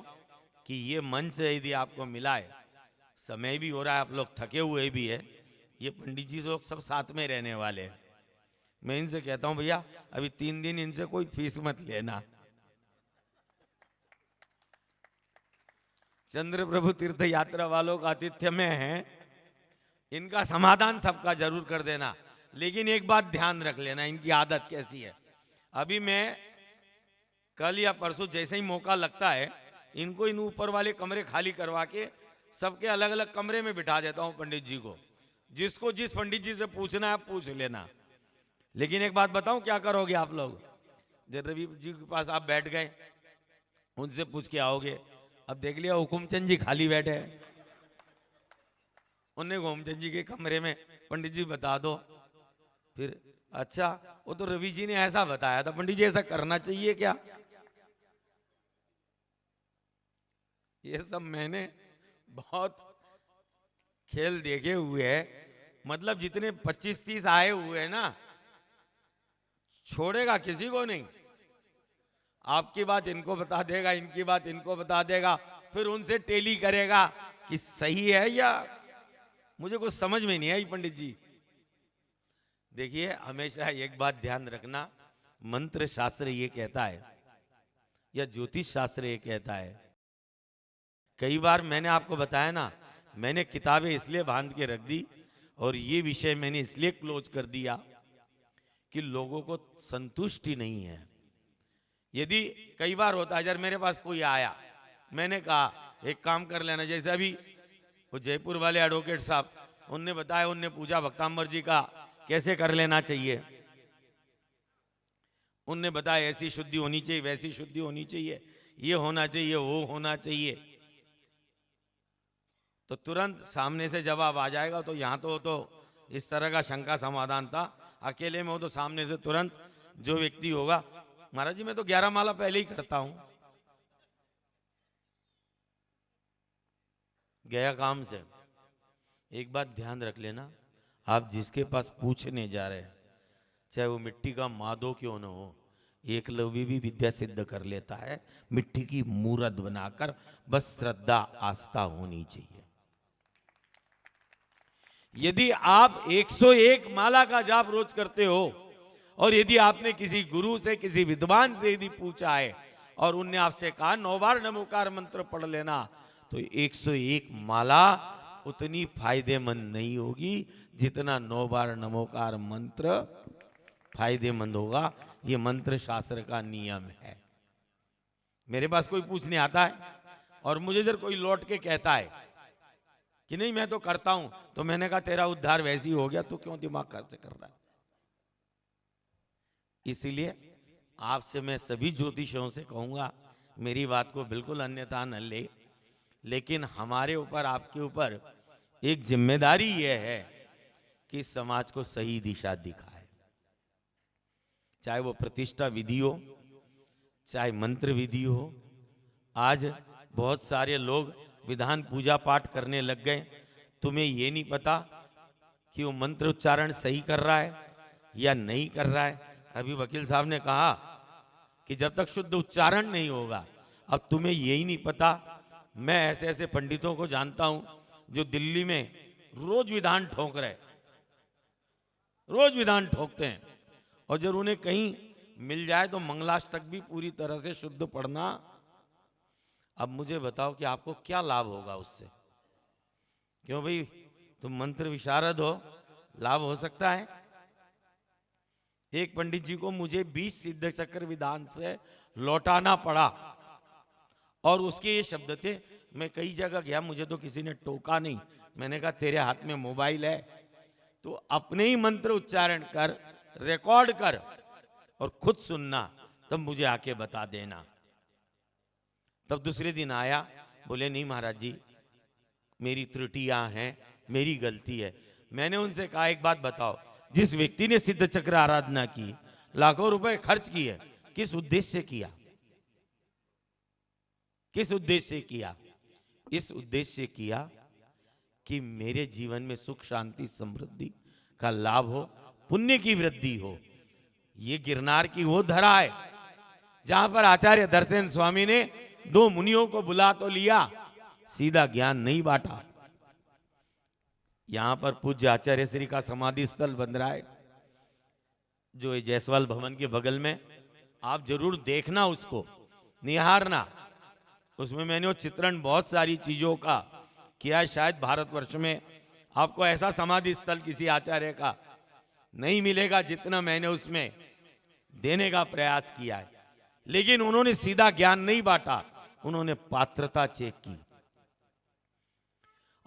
कि ये मंच यदि आपको मिला है, समय भी हो रहा है, आप लोग थके हुए भी है, ये पंडित जी लोग सब साथ में रहने वाले हैं। मैं इनसे कहता हूं भैया अभी 3 दिन इनसे कोई फीस मत लेना। चंद्र प्रभु तीर्थ यात्रा वालों का आतिथ्य में है, इनका समाधान सबका जरूर कर देना। लेकिन एक बात ध्यान रख लेना, इनकी आदत कैसी है। अभी मैं कल या परसों जैसे ही मौका लगता है, इनको इन ऊपर वाले कमरे खाली करवा के सबके अलग अलग कमरे में बिठा देता हूं पंडित जी को। जिसको जिस पंडित जी से पूछना है पूछ लेना। लेकिन एक बात बताऊं, क्या करोगे आप लोग? जब रवि जी के पास आप बैठ गए, उनसे पूछ के आओगे, अब देख लिया हुकुमचंद जी खाली बैठे हैं, उन्हें हुकुमचंद जी के कमरे में पंडित जी बता दो। फिर अच्छा वो तो रवि जी ने ऐसा बताया था, पंडित जी ऐसा करना चाहिए क्या? ये सब मैंने बहुत खेल देखे हुए हैं। मतलब जितने 25-30 आए हुए हैं ना, छोड़ेगा किसी को नहीं। आपकी बात इनको बता देगा, इनकी बात इनको बता देगा, फिर उनसे टेली करेगा कि सही है या मुझे कुछ समझ में नहीं आई पंडित जी। देखिए हमेशा एक बात ध्यान रखना, मंत्र शास्त्र ये कहता है या ज्योतिष शास्त्र ये कहता है। कई बार मैंने आपको बताया ना, मैंने किताबें इसलिए बांध के रख दी और ये विषय मैंने इसलिए क्लोज कर दिया कि लोगों को संतुष्टि नहीं है। यदि कई बार होता है, जब मेरे पास कोई आया, मैंने कहा एक काम कर लेना, जैसे अभी वो जयपुर वाले एडवोकेट साहब, उनने बताया, उनने पूछा भक्तांबर जी का कैसे कर लेना चाहिए, उनने बताया ऐसी शुद्धि होनी चाहिए, वैसी शुद्धि होनी चाहिए, ये होना चाहिए, वो होना चाहिए। तो तुरंत सामने से जवाब आ जाएगा। तो यहाँ तो इस तरह का शंका समाधान था। अकेले में हो तो सामने से तुरंत जो व्यक्ति होगा, महाराज जी मैं तो 11 माला पहले ही करता हूं, गया काम से। एक बात ध्यान रख लेना, आप जिसके पास पूछने जा रहे हैं, चाहे वो मिट्टी का माधो क्यों न हो, एकलव्य भी विद्या सिद्ध कर लेता है मिट्टी की मूर्त बनाकर। बस श्रद्धा आस्था होनी चाहिए। यदि आप 101 माला का जाप रोज करते हो और यदि आपने किसी गुरु से, किसी विद्वान से यदि पूछा है और उनने आपसे कहा 9 बार नमोकार मंत्र पढ़ लेना, तो 101 माला उतनी फायदेमंद नहीं होगी जितना 9 बार नमोकार मंत्र फायदेमंद होगा। ये मंत्र शास्त्र का नियम है। मेरे पास कोई पूछने आता है और मुझे जब कोई लौट के कहता है कि नहीं मैं तो करता हूं, तो मैंने कहा तेरा उद्धार वैसे ही हो गया, तो क्यों दिमाग खर्च कर रहा है। इसीलिए आपसे मैं सभी ज्योतिषियों से कहूंगा, मेरी बात को बिल्कुल अन्यथा न ले, लेकिन हमारे ऊपर, आपके ऊपर एक जिम्मेदारी यह है कि समाज को सही दिशा दिखाए। चाहे वो प्रतिष्ठा विधि हो, चाहे मंत्र विधि हो। आज बहुत सारे लोग विधान पूजा पाठ करने लग गए। तुम्हें ये नहीं पता कि वो मंत्र उच्चारण सही कर रहा है या नहीं कर रहा है। अभी वकील साहब ने कहा कि जब तक शुद्ध उच्चारण नहीं होगा, अब तुम्हें यही नहीं पता। मैं ऐसे ऐसे पंडितों को जानता हूं जो दिल्ली में रोज विधान ठोक रहे, रोज विधान ठोकते हैं, और जब उन्हें कहीं मिल जाए तो मंगलाष्टक भी पूरी तरह से शुद्ध पढ़ना। अब मुझे बताओ कि आपको क्या लाभ होगा उससे? क्यों भाई, तुम मंत्र विशारद हो, लाभ हो सकता है। एक पंडित जी को मुझे 20 सिद्ध चक्र विधान से लौटाना पड़ा, और उसके ये शब्द थे। मैं कई जगह गया, मुझे तो किसी ने टोका नहीं। मैंने कहा तेरे हाथ में मोबाइल है तो अपने ही मंत्र उच्चारण कर, रिकॉर्ड कर और खुद सुनना, तब मुझे आके बता देना। तब दूसरे दिन आया, बोले नहीं महाराज जी मेरी त्रुटियां हैं, मेरी गलती है। मैंने उनसे कहा एक बात बताओ, जिस व्यक्ति ने सिद्ध चक्र आराधना की, लाखों रुपए खर्च किए, किस उद्देश्य से किया? किस उद्देश्य से किया? इस उद्देश्य से किया कि मेरे जीवन में सुख शांति समृद्धि का लाभ हो, पुण्य की वृद्धि हो। ये गिरनार की वो धरा है जहां पर आचार्य दर्शन स्वामी ने 2 मुनियों को बुला तो लिया, सीधा ज्ञान नहीं बांटा। यहां पर पूज्य आचार्य श्री का समाधि स्थल बन रहा है, जो जयसवाल भवन के बगल में। आप जरूर देखना, उसको निहारना। उसमें मैंने वो चित्रण बहुत सारी चीजों का किया है। शायद भारतवर्ष में आपको ऐसा समाधि स्थल किसी आचार्य का नहीं मिलेगा जितना मैंने उसमें देने का प्रयास किया है। लेकिन उन्होंने सीधा ज्ञान नहीं बांटा, उन्होंने पात्रता चेक की।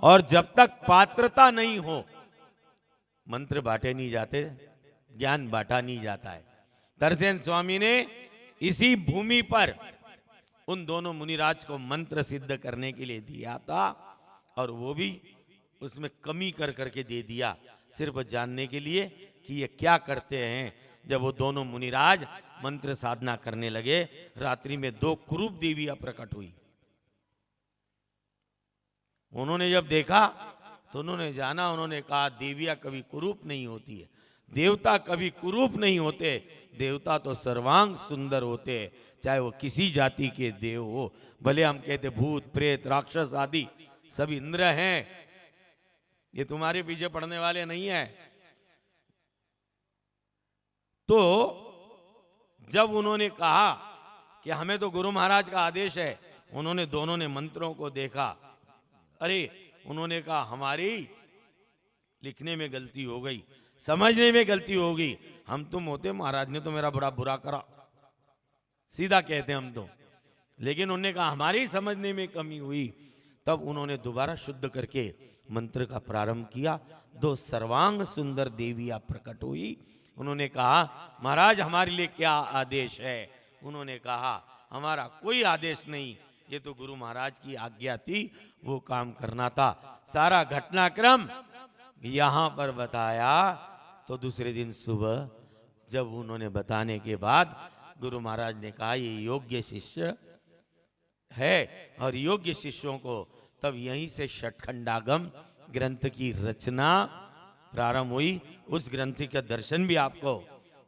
और जब तक पात्रता नहीं हो, मंत्र बांटे नहीं जाते, ज्ञान बांटा नहीं जाता है। दर्शन स्वामी ने इसी भूमि पर उन दोनों मुनिराज को मंत्र सिद्ध करने के लिए दिया था, और वो भी उसमें कमी कर करके दे दिया, सिर्फ जानने के लिए कि ये क्या करते हैं। जब वो दोनों मुनिराज मंत्र साधना करने लगे, रात्रि में 2 कुरूप देवियां प्रकट हुई। उन्होंने जब देखा तो उन्होंने जाना, उन्होंने कहा देवियां कभी कुरूप नहीं होती है, देवता कभी कुरूप नहीं होते, देवता तो सर्वांग सुंदर होते हैं, चाहे वो किसी जाति के देव हो। भले हम कहते भूत प्रेत राक्षस आदि सब इंद्र हैं, ये तुम्हारे पीछे पड़ने वाले नहीं है। तो जब उन्होंने कहा कि हमें तो गुरु महाराज का आदेश है, उन्होंने दोनों ने मंत्रों को देखा। अरे उन्होंने कहा हमारी लिखने में गलती हो गई, समझने में गलती हो गई, हम तुम होते महाराज ने तो मेरा बड़ा बुरा करा, सीधा कहते हम तो। लेकिन उन्होंने कहा हमारी समझने में कमी हुई। तब उन्होंने दोबारा शुद्ध करके मंत्र का प्रारंभ किया। 2 सर्वांग सुंदर देवियां प्रकट हुई। उन्होंने कहा महाराज हमारे लिए क्या आदेश है? उन्होंने कहा हमारा कोई आदेश नहीं, ये तो गुरु महाराज की आज्ञा थी, वो काम करना था। सारा घटनाक्रम यहाँ पर बताया। तो दूसरे दिन सुबह जब उन्होंने बताने के बाद गुरु महाराज ने कहा ये योग्य शिष्य है, और योग्य शिष्यों को तब यहीं से षटखंडागम ग्रंथ की रचना प्रारंभ हुई। उस ग्रंथ का दर्शन भी आपको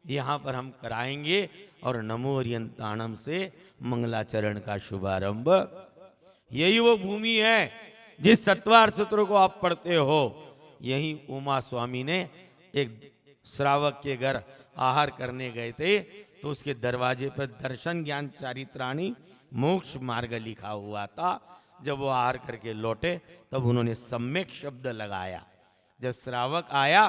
यहाँ पर हम कराएंगे, और नमो ओरियंताणम से मंगलाचरण का शुभारंभ। यही वो भूमि है जिस सत्वार सूत्र को आप पढ़ते हो। यही उमा स्वामी ने एक श्रावक के घर आहार करने गए थे, तो उसके दरवाजे पर दर्शन ज्ञान चारित्राणी मोक्ष मार्ग लिखा हुआ था। जब वो आहार करके लौटे तब उन्होंने सम्यक शब्द लगाया। जब श्रावक आया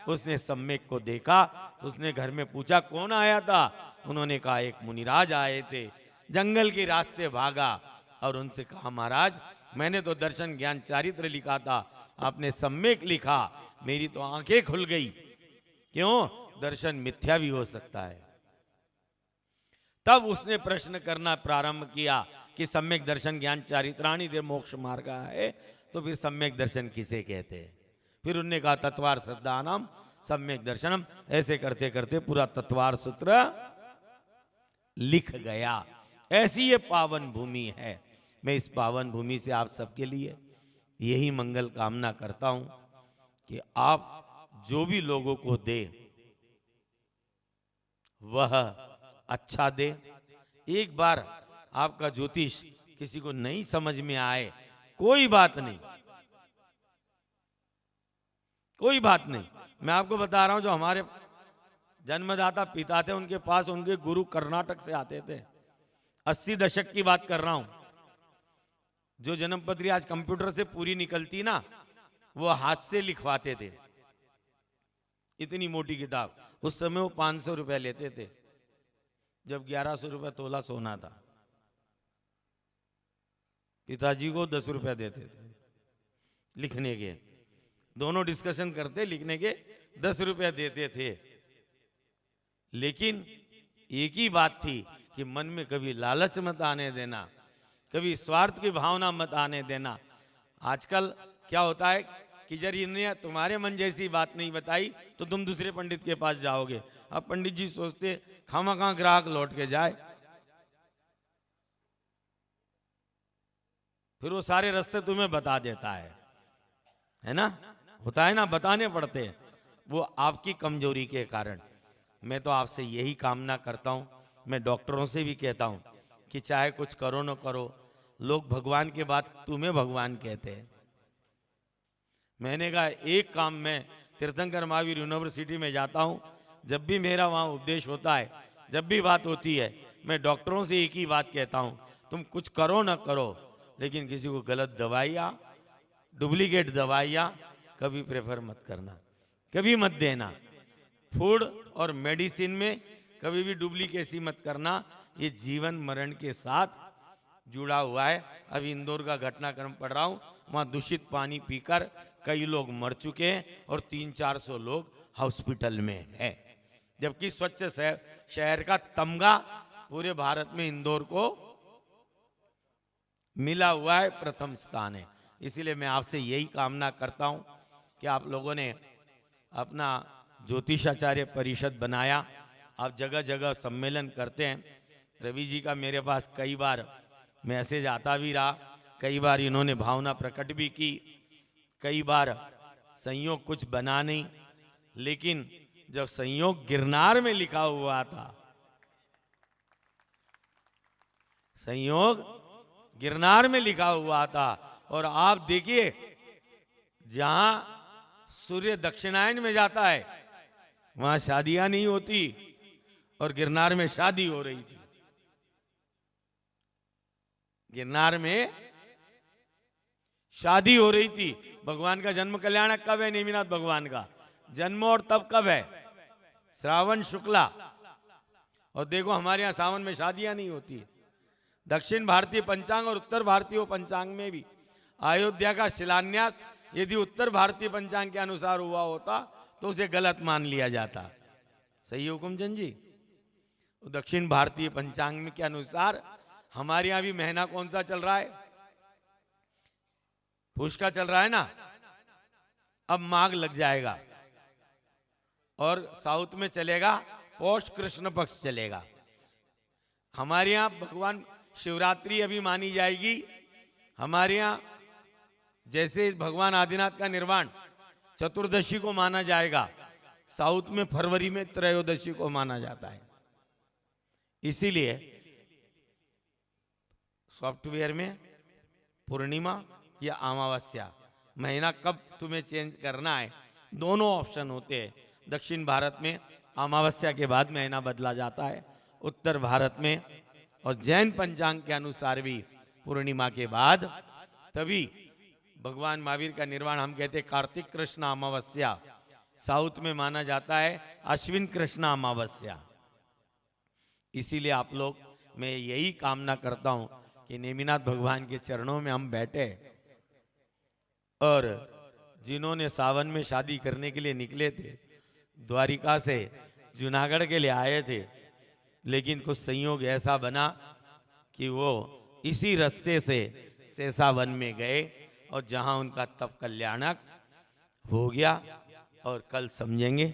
उसने सम्यक को देखा, तो उसने घर में पूछा कौन आया था। उन्होंने कहा एक मुनिराज आए थे, जंगल के रास्ते भागा, और उनसे कहा महाराज मैंने तो दर्शन ज्ञान चारित्र लिखा था, आपने सम्यक लिखा, मेरी तो आंखें खुल गई। क्यों? दर्शन मिथ्या भी हो सकता है। तब उसने प्रश्न करना प्रारंभ किया कि सम्यक दर्शन ज्ञान चारित्राणी दे मोक्ष मार्ग है, तो फिर सम्यक दर्शन किसे कहते हैं? फिर उन्होंने कहा तत्वार श्रद्धानाम सम्यक दर्शनम। ऐसे करते करते पूरा तत्वार सूत्र लिख गया। ऐसी ये पावन भूमि है। मैं इस पावन भूमि से आप सबके लिए यही मंगल कामना करता हूं कि आप जो भी लोगों को दे वह अच्छा दे। एक बार आपका ज्योतिष किसी को नहीं समझ में आए, कोई बात नहीं, कोई बात नहीं। मैं आपको बता रहा हूं, जो हमारे जन्मदाता पिता थे उनके पास उनके गुरु कर्नाटक से आते थे। 80 दशक की बात कर रहा हूं। जो जन्मपत्री आज कंप्यूटर से पूरी निकलती ना, वो हाथ से लिखवाते थे। इतनी मोटी किताब। उस समय वो 500 रुपए लेते थे, जब 1100 रुपए तोला सोना था। पिताजी को 10 रुपए देते थे लिखने के। दोनों डिस्कशन करते, लिखने के 10 रुपए देते थे। लेकिन एक ही बात थी कि मन में कभी लालच मत आने देना, कभी स्वार्थ की भावना मत आने देना। आजकल क्या होता है कि जब इन्हें तुम्हारे मन जैसी बात नहीं बताई तो तुम दूसरे पंडित के पास जाओगे। अब पंडित जी सोचते खामखा ग्राहक लौट के जाए, फिर वो सारे रास्ते तुम्हें बता देता है ना? होता है ना, बताने पड़ते हैं, वो आपकी कमजोरी के कारण। मैं तो आपसे यही कामना करता हूं, मैं डॉक्टरों से भी कहता हूं कि चाहे कुछ करो न करो, लोग भगवान के बाद तुम्हें भगवान कहते हैं। मैंने कहा एक काम में तीर्थंकर महावीर यूनिवर्सिटी में जाता हूं, जब भी मेरा वहां उपदेश होता है, जब भी बात होती है, मैं डॉक्टरों से एक ही बात कहता हूं, तुम कुछ करो ना करो, लेकिन किसी को गलत दवाइयाँ, डुप्लीकेट दवाइयाँ कभी प्रेफर मत करना, कभी मत देना। फूड और मेडिसिन में कभी भी डुप्लीकेसी मत करना। ये जीवन मरण के साथ जुड़ा हुआ है। अभी इंदौर का घटनाक्रम पढ़ रहा हूँ, वहाँ दूषित पानी पीकर कई लोग मर चुके हैं और 300-400 लोग हॉस्पिटल में है, जबकि स्वच्छ शहर का तमगा पूरे भारत में इंदौर को मिला हुआ है, प्रथम स्थान है। इसीलिए मैं आपसे यही कामना करता हूं कि आप लोगों ने अपना ज्योतिषाचार्य परिषद बनाया, आप जगह जगह सम्मेलन करते हैं। रवि जी का मेरे पास कई बार मैसेज आता भी रहा, कई बार इन्होंने भावना प्रकट भी की, कई बार संयोग कुछ बना नहीं, लेकिन जब संयोग गिरनार में लिखा हुआ था, संयोग गिरनार में लिखा हुआ था, और आप देखिए जहां सूर्य दक्षिणायन में जाता है वहां शादियां नहीं होती, और गिरनार में शादी हो रही थी। गिरनार में शादी हो रही थी। भगवान का जन्म कल्याणक कब है? नेमिनाथ भगवान का जन्म, और तब कब है? श्रावण शुक्ला। और देखो हमारे यहां सावन में शादियां नहीं होती है। दक्षिण भारतीय पंचांग और उत्तर भारतीय पंचांग में भी अयोध्या का शिलान्यास यदि उत्तर भारतीय पंचांग के अनुसार हुआ होता तो उसे गलत मान लिया जाता। सही हुकुमचंद जी? दक्षिण भारतीय पंचांग के अनुसार हमारे यहां भी महीना कौन सा चल रहा है? पुष का चल रहा है ना। अब माघ लग जाएगा और साउथ में चलेगा पौष कृष्ण पक्ष चलेगा। हमारे यहाँ भगवान शिवरात्रि अभी मानी जाएगी। हमारे यहाँ जैसे भगवान आदिनाथ का निर्वाण चतुर्दशी को माना जाएगा, साउथ में फरवरी में त्रयोदशी को माना जाता है। इसीलिए सॉफ्टवेयर में पूर्णिमा या अमावस्या महीना कब तुम्हें चेंज करना है, दोनों ऑप्शन होते हैं। दक्षिण भारत में अमावस्या के बाद महीना बदला जाता है, उत्तर भारत में और जैन पंचांग के अनुसार भी पूर्णिमा के बाद। तभी भगवान महावीर का निर्वाण हम कहते हैं कार्तिक कृष्ण अमावस्या, साउथ में माना जाता है अश्विन कृष्ण अमावस्या। इसीलिए आप लोग, मैं यही कामना करता हूं कि नेमिनाथ भगवान के चरणों में हम बैठे और जिन्होंने सावन में शादी करने के लिए निकले थे, द्वारिका से जूनागढ़ के लिए आए थे, लेकिन कुछ संयोग ऐसा बना कि वो इसी रास्ते से शेषावन में गए और जहां उनका तप कल्याणक हो गया और कल समझेंगे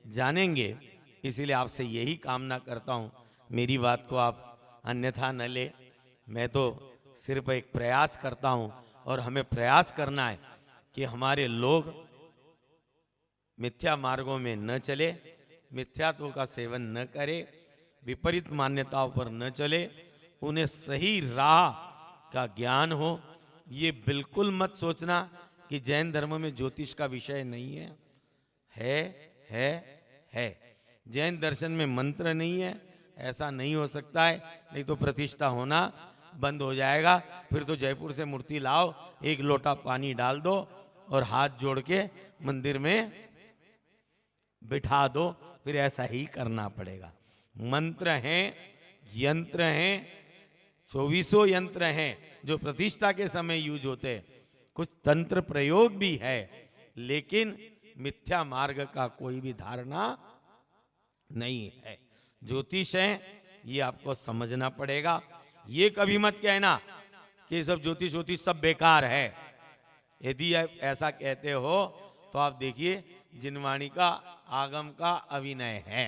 जानेंगे। इसीलिए आपसे यही कामना करता हूं, मेरी बात को आप अन्यथा न ले। मैं तो सिर्फ एक प्रयास करता हूं और हमें प्रयास करना है कि हमारे लोग मिथ्या मार्गों में न चले, मिथ्यात्व का सेवन न करे, विपरीत मान्यताओं पर न चले, उन्हें सही राह का ज्ञान हो। ये बिल्कुल मत सोचना कि जैन धर्म में ज्योतिष का विषय नहीं है। है। जैन दर्शन में मंत्र नहीं है, ऐसा नहीं हो सकता है, नहीं तो प्रतिष्ठा होना बंद हो जाएगा। फिर तो जयपुर से मूर्ति लाओ, एक लोटा पानी डाल दो और हाथ जोड़ के मंदिर में बिठा दो, फिर ऐसा ही करना पड़ेगा। मंत्र हैं, यंत्र हैं, 24 यंत्र हैं जो प्रतिष्ठा के समय यूज होते हैं। कुछ तंत्र प्रयोग भी है, लेकिन मिथ्या मार्ग का कोई भी धारणा नहीं है। ज्योतिष है, ये आपको समझना पड़ेगा। ये कभी मत कहना कि सब ज्योतिष ज्योतिष सब बेकार है। यदि आप ऐसा कहते हो तो आप देखिए जिनवाणी का आगम का अभिनय है,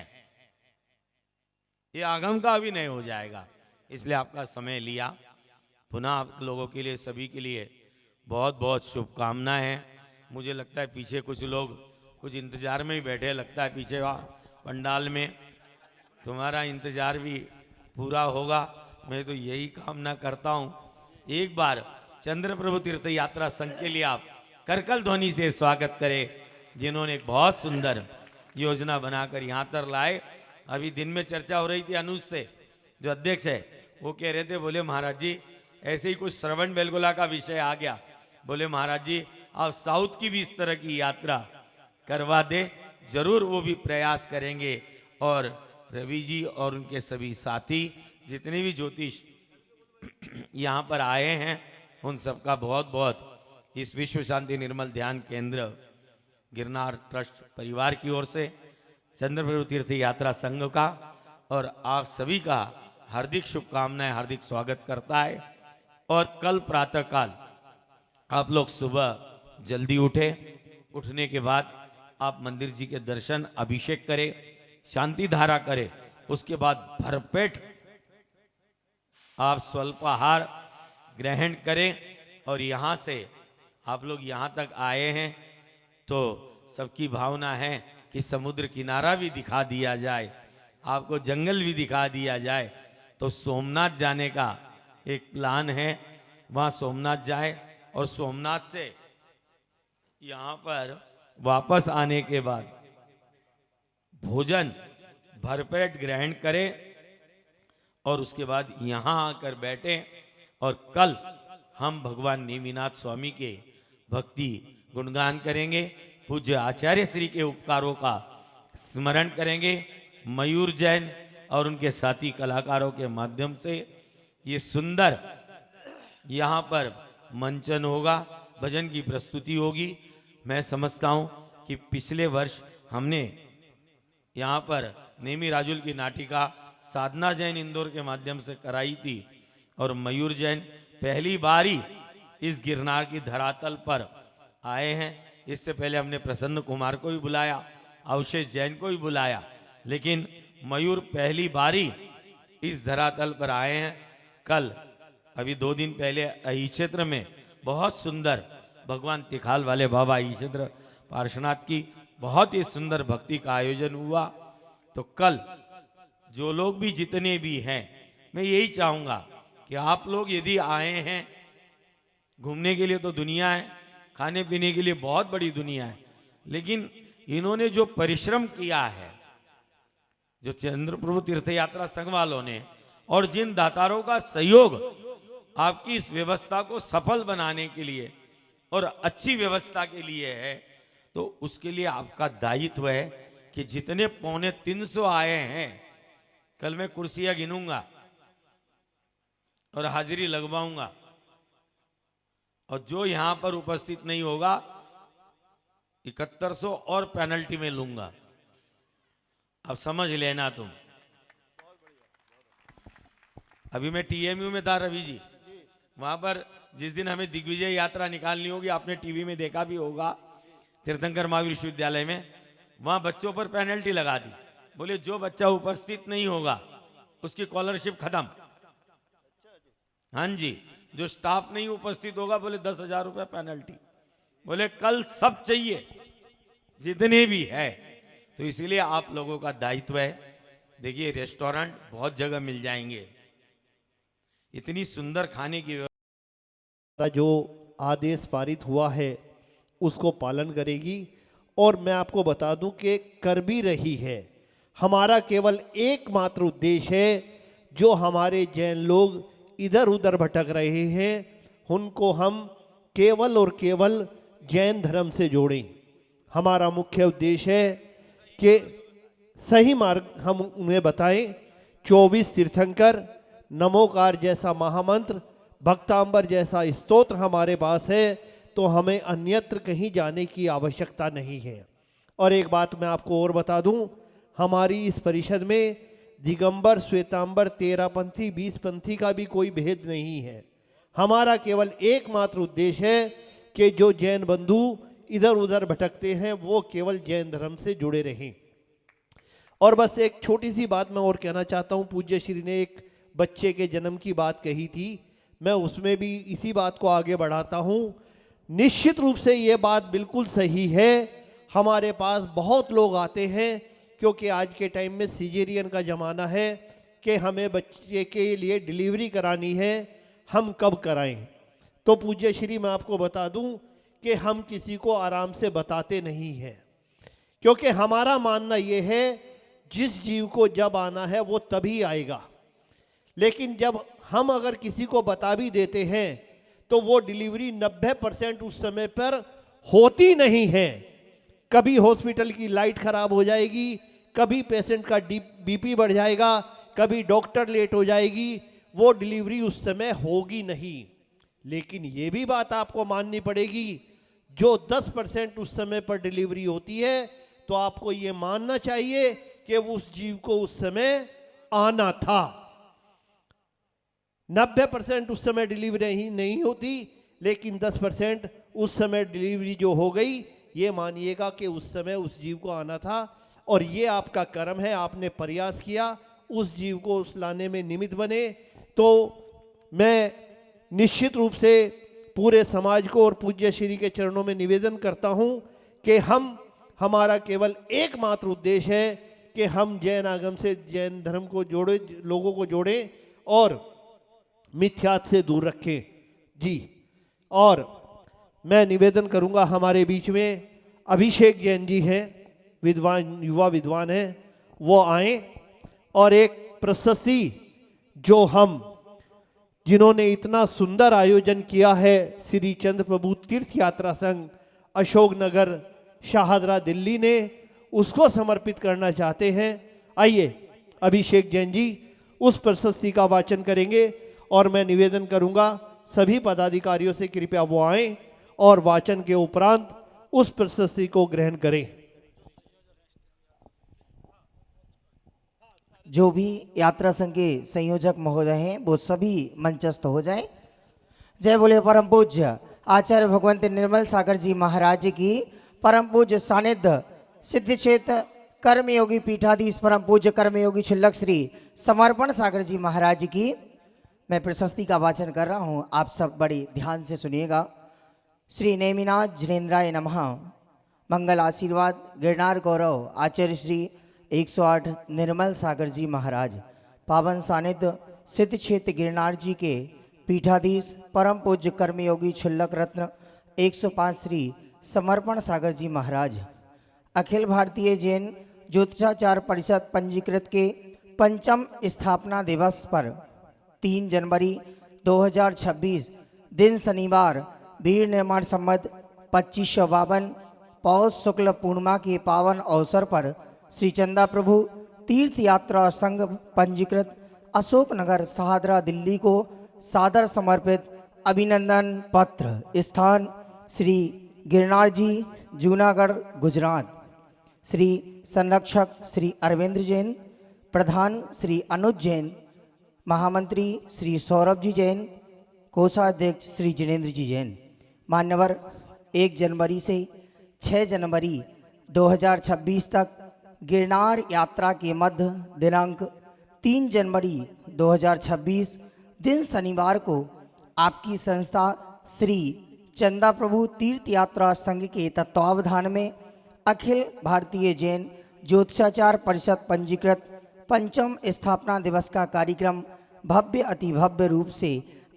ये आगम का अभिनय हो जाएगा। इसलिए आपका समय लिया। पुनः आप लोगों के लिए, सभी के लिए बहुत बहुत शुभकामनाएं हैं। मुझे लगता है पीछे कुछ लोग कुछ इंतजार में ही बैठे, लगता है पीछे वहाँ पंडाल में। तुम्हारा इंतजार भी पूरा होगा, मैं तो यही कामना करता हूँ। एक बार चंद्र प्रभु तीर्थ यात्रा संघ के लिए आप करकल ध्वनि से स्वागत करें, जिन्होंने एक बहुत सुंदर योजना बनाकर यहाँ तक लाए। अभी दिन में चर्चा हो रही थी अनुज से, जो अध्यक्ष है, वो कह रहे थे, बोले महाराज जी ऐसे ही कुछ श्रवण बेलगोला का विषय आ गया, बोले महाराज जी आप साउथ की भी इस तरह की यात्रा करवा दे। जरूर वो भी प्रयास करेंगे। और रवि जी और उनके सभी साथी जितने भी ज्योतिष यहाँ पर आए हैं, उन सबका बहुत बहुत इस विश्व शांति निर्मल ध्यान केंद्र गिरनार ट्रस्ट परिवार की ओर से, चंद्र प्रभु तीर्थ यात्रा संघ का और आप सभी का हार्दिक शुभकामनाएं, हार्दिक स्वागत करता है। और कल प्रातःकाल आप लोग सुबह जल्दी उठे, उठने के बाद आप मंदिर जी के दर्शन, अभिषेक करें, शांति धारा करें। उसके बाद भरपेट आप स्वल्पाहार ग्रहण करें। और यहाँ से आप लोग यहाँ तक आए हैं तो सबकी भावना है कि समुद्र किनारा भी दिखा दिया जाए, आपको जंगल भी दिखा दिया जाए। तो सोमनाथ जाने का एक प्लान है, वहाँ सोमनाथ जाए और सोमनाथ से यहाँ पर वापस आने के बाद भोजन भरपेट ग्रहण करें और उसके बाद यहाँ आकर बैठे। और कल हम भगवान नेमिनाथ स्वामी के भक्ति गुणगान करेंगे, पूज्य आचार्य श्री के उपकारों का स्मरण करेंगे, मयूर जैन और उनके साथी कलाकारों के माध्यम से ये सुंदर यहाँ पर मंचन होगा, भजन की प्रस्तुति होगी। मैं समझता हूँ कि पिछले वर्ष हमने यहाँ पर नेमी राजुल की नाटिका साधना जैन इंदौर के माध्यम से कराई थी और मयूर जैन पहली बारी इस गिरनार की धरातल पर आए हैं। इससे पहले हमने प्रसन्न कुमार को भी बुलाया, अवशेष जैन को भी बुलाया, लेकिन मयूर पहली बारी इस धरातल पर आए हैं। कल अभी 2 दिन पहले अही क्षेत्र में बहुत सुंदर भगवान तिखाल वाले बाबा अही क्षेत्र पार्श्वनाथ की बहुत ही सुंदर भक्ति का आयोजन हुआ। तो कल जो लोग भी जितने भी हैं, मैं यही चाहूंगा कि आप लोग यदि आए हैं घूमने के लिए, तो दुनिया है, खाने पीने के लिए बहुत बड़ी दुनिया है, लेकिन इन्होंने जो परिश्रम किया है, जो चंद्रप्रभु तीर्थ यात्रा संघ वालों ने, और जिन दातारों का सहयोग आपकी इस व्यवस्था को सफल बनाने के लिए और अच्छी व्यवस्था के लिए है, तो उसके लिए आपका दायित्व है कि जितने 350 आए हैं, कल मैं कुर्सियां गिनूंगा और हाजिरी लगवाऊंगा, और जो यहां पर उपस्थित नहीं होगा 7100 और पेनल्टी में लूंगा। अब समझ लेना तुम। अभी मैं टीएमयू में था रवि जी, वहां पर जिस दिन हमें दिग्विजय यात्रा निकालनी होगी, आपने टीवी में देखा भी होगा, तीर्थंकर महावीर विश्वविद्यालय में, वहां बच्चों पर पेनल्टी लगा दी। बोले जो बच्चा उपस्थित नहीं होगा उसकी स्कॉलरशिप खत्म। हाँ जी, जो स्टाफ नहीं उपस्थित होगा बोले 10,000 रुपये पेनल्टी। बोले कल सब चाहिए जितने भी है। तो इसीलिए आप लोगों का दायित्व है। देखिए रेस्टोरेंट बहुत जगह मिल जाएंगे, इतनी सुंदर खाने की व्यवस्था जो आदेश पारित हुआ है उसको पालन करेगी, और मैं आपको बता दूं कि कर भी रही है। हमारा केवल एकमात्र उद्देश्य है, जो हमारे जैन लोग इधर उधर भटक रहे हैं उनको हम केवल और केवल जैन धर्म से जोड़ें। हमारा मुख्य उद्देश्य है कि सही मार्ग हम उन्हें बताएं। 24 तीर्थंकर, नमोकार जैसा महामंत्र, भक्तांबर जैसा स्तोत्र हमारे पास है, तो हमें अन्यत्र कहीं जाने की आवश्यकता नहीं है। और एक बात मैं आपको और बता दूं, हमारी इस परिषद में दिगंबर, श्वेतांबर, 13पंथी, 20पंथी का भी कोई भेद नहीं है। हमारा केवल एकमात्र उद्देश्य है कि जो जैन बंधु इधर उधर भटकते हैं वो केवल जैन धर्म से जुड़े रहें। और बस एक छोटी सी बात मैं और कहना चाहता हूँ। पूज्य श्री ने एक बच्चे के जन्म की बात कही थी, मैं उसमें भी इसी बात को आगे बढ़ाता हूँ। निश्चित रूप से ये बात बिल्कुल सही है। हमारे पास बहुत लोग आते हैं, क्योंकि आज के टाइम में सीजेरियन का ज़माना है कि हमें बच्चे के लिए डिलीवरी करानी है, हम कब कराएं। तो पूज्य श्री मैं आपको बता दूं कि हम किसी को आराम से बताते नहीं हैं, क्योंकि हमारा मानना ये है जिस जीव को जब आना है वो तभी आएगा। लेकिन जब हम अगर किसी को बता भी देते हैं तो वो डिलीवरी 90% उस समय पर होती नहीं है। कभी हॉस्पिटल की लाइट खराब हो जाएगी, कभी पेशेंट का बीपी बढ़ जाएगा, कभी डॉक्टर लेट हो जाएगी, वो डिलीवरी उस समय होगी नहीं। लेकिन ये भी बात आपको माननी पड़ेगी, जो 10% उस समय पर डिलीवरी होती है, तो आपको ये मानना चाहिए कि उस जीव को उस समय आना था। 90% उस समय डिलीवरी ही नहीं होती, लेकिन 10% उस समय डिलीवरी जो हो गई, ये मानिएगा कि उस समय उस जीव को आना था। और ये आपका कर्म है, आपने प्रयास किया, उस जीव को उस लाने में निमित्त बने। तो मैं निश्चित रूप से पूरे समाज को और पूज्य श्री के चरणों में निवेदन करता हूं कि हमारा केवल एकमात्र उद्देश्य है कि हम जैन आगम से जैन धर्म को जोड़े, लोगों को जोड़ें और मिथ्यात से दूर रखें जी। और मैं निवेदन करूंगा, हमारे बीच में अभिषेक जैन जी हैं, विद्वान, युवा विद्वान हैं, वो आए और एक प्रशस्ति जो हम जिन्होंने इतना सुंदर आयोजन किया है, श्री चंद्रप्रभु तीर्थ यात्रा संघ अशोकनगर शाहदरा दिल्ली ने, उसको समर्पित करना चाहते हैं। आइए अभिषेक जैन जी उस प्रशस्ति का वाचन करेंगे और मैं निवेदन करूंगा सभी पदाधिकारियों से कृपया वो आएं और वाचन के उपरांत उस प्रशस्ति को ग्रहण करें। जो भी यात्रा संघ के संयोजक महोदय हैं वो सभी मंचस्थ हो जाएं। जय बोले परम पूज्य आचार्य भगवंत निर्मल सागर जी महाराज की परम पूज्य सानिध्य सिद्ध क्षेत्र कर्मयोगी पीठाधीश परम पूज्य कर्मयोगी क्षुल्लक श्री समर्पण सागर जी महाराज की मैं प्रशस्ति का वाचन कर रहा हूं, आप सब बड़े ध्यान से सुनिएगा। श्री नेमिनाथ जिनेन्द्राय नमः। मंगल आशीर्वाद गिरनार गौरव आचार्य श्री 108 निर्मल सागर जी महाराज पावन सानिध्य सिद्ध क्षेत्र गिरनार जी के पीठाधीश परम पूज्य कर्मयोगी क्षुल्लक रत्न 105 श्री समर्पण सागर जी महाराज अखिल भारतीय जैन ज्योतिषाचार परिषद पंजीकृत के पंचम स्थापना दिवस पर 3 जनवरी 2026 दिन शनिवार वीर निर्माण संवत 2552 पौष शुक्ल पूर्णिमा के पावन अवसर पर श्री चंदा प्रभु तीर्थ यात्रा संघ पंजीकृत अशोकनगर सहादरा दिल्ली को सादर समर्पित अभिनंदन पत्र। स्थान श्री गिरनार जी जूनागढ़ गुजरात। श्री संरक्षक श्री अरविंद जैन, प्रधान श्री अनुज जैन, महामंत्री श्री सौरभ जी जैन, कोषाध्यक्ष श्री जिनेन्द्र जी जैन। मान्यवर 1 जनवरी से 6 जनवरी 2026 तक गिरनार यात्रा के मध्य दिनांक 3 जनवरी 2026 दिन शनिवार को आपकी संस्था श्री चंदा प्रभु तीर्थ यात्रा संघ के तत्वावधान में अखिल भारतीय जैन ज्योतिषाचार परिषद पंजीकृत पंचम स्थापना दिवस का कार्यक्रम भव्य अति भव्य रूप से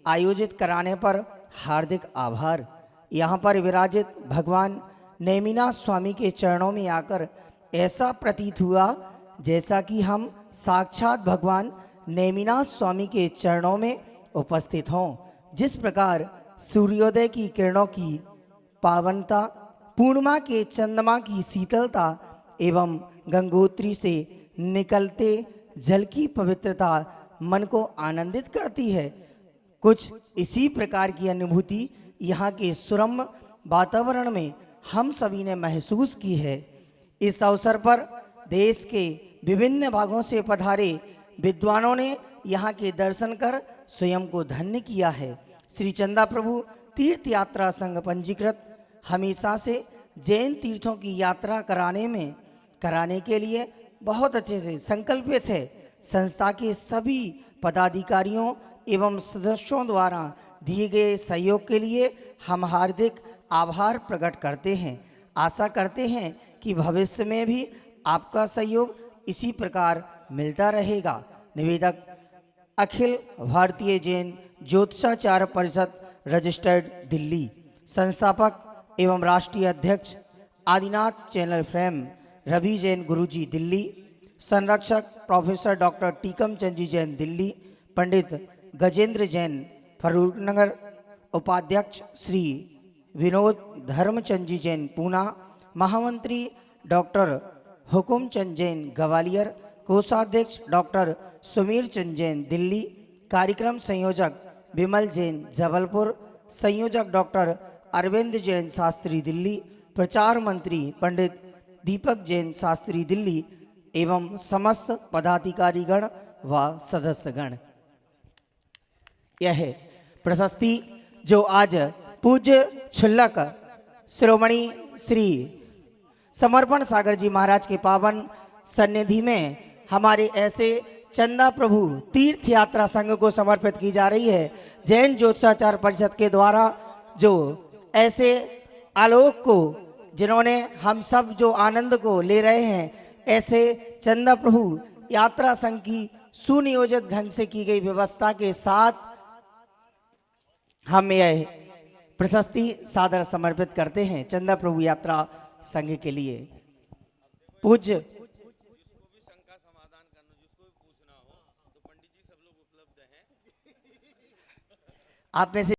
आयोजित कराने पर हार्दिक आभार। यहाँ पर विराजित भगवान नेमिनाथ स्वामी के चरणों में आकर ऐसा प्रतीत हुआ जैसा कि हम साक्षात भगवान नेमिनाथ स्वामी के चरणों में उपस्थित हों। जिस प्रकार सूर्योदय की किरणों की पावनता, पूर्णिमा के चंद्रमा की शीतलता एवं गंगोत्री से निकलते जल की पवित्रता मन को आनंदित करती है। कुछ इसी प्रकार की अनुभूति यहाँ के सुरम्य वातावरण में हम सभी ने महसूस की है। इस अवसर पर देश के विभिन्न भागों से पधारे विद्वानों ने यहाँ के दर्शन कर स्वयं को धन्य किया है। श्री चंदा प्रभु तीर्थ यात्रा संघ पंजीकृत हमेशा से जैन तीर्थों की यात्रा कराने के लिए बहुत अच्छे से संकल्पित है। संस्था के सभी पदाधिकारियों एवं सदस्यों द्वारा दिए गए सहयोग के लिए हम हार्दिक आभार प्रकट करते हैं। आशा करते हैं कि भविष्य में भी आपका सहयोग इसी प्रकार मिलता रहेगा। निवेदक अखिल भारतीय जैन ज्योतिषाचार परिषद रजिस्टर्ड दिल्ली। संस्थापक एवं राष्ट्रीय अध्यक्ष आदिनाथ चैनल फ्रेम रवि जैन गुरुजी दिल्ली। संरक्षक प्रोफेसर डॉक्टर टीकम चंद जी जैन दिल्ली। पंडित गजेंद्र जैन फरूखनगर। उपाध्यक्ष श्री विनोद धर्मचंद जी जैन पूना। महामंत्री डॉक्टर हुकुम चंद जैन ग्वालियर। कोषाध्यक्ष डॉक्टर सुमीर चंद जैन दिल्ली। कार्यक्रम संयोजक विमल जैन जबलपुर। संयोजक डॉक्टर अरविंद जैन शास्त्री दिल्ली। प्रचार मंत्री पंडित दीपक जैन शास्त्री दिल्ली एवं समस्त पदाधिकारीगण व सदस्यगण। यह प्रशस्ति जो आज पूज्य क्षुल्लक शिरोमणि श्री समर्पण सागर जी महाराज के पावन सन्निधि में हमारे ऐसे चंदा प्रभु तीर्थ यात्रा संघ को समर्पित की जा रही है। जैन ज्योतिषाचार परिषद के द्वारा जो ऐसे आलोक को जिन्होंने हम सब जो आनंद को ले रहे हैं, ऐसे चंदा प्रभु यात्रा संघ की सुनियोजित ढंग से की गई व्यवस्था के साथ हम यह प्रशस्ति सादर समर्पित करते हैं चंदा प्रभु यात्रा संघ के लिए। पूज्य आप में से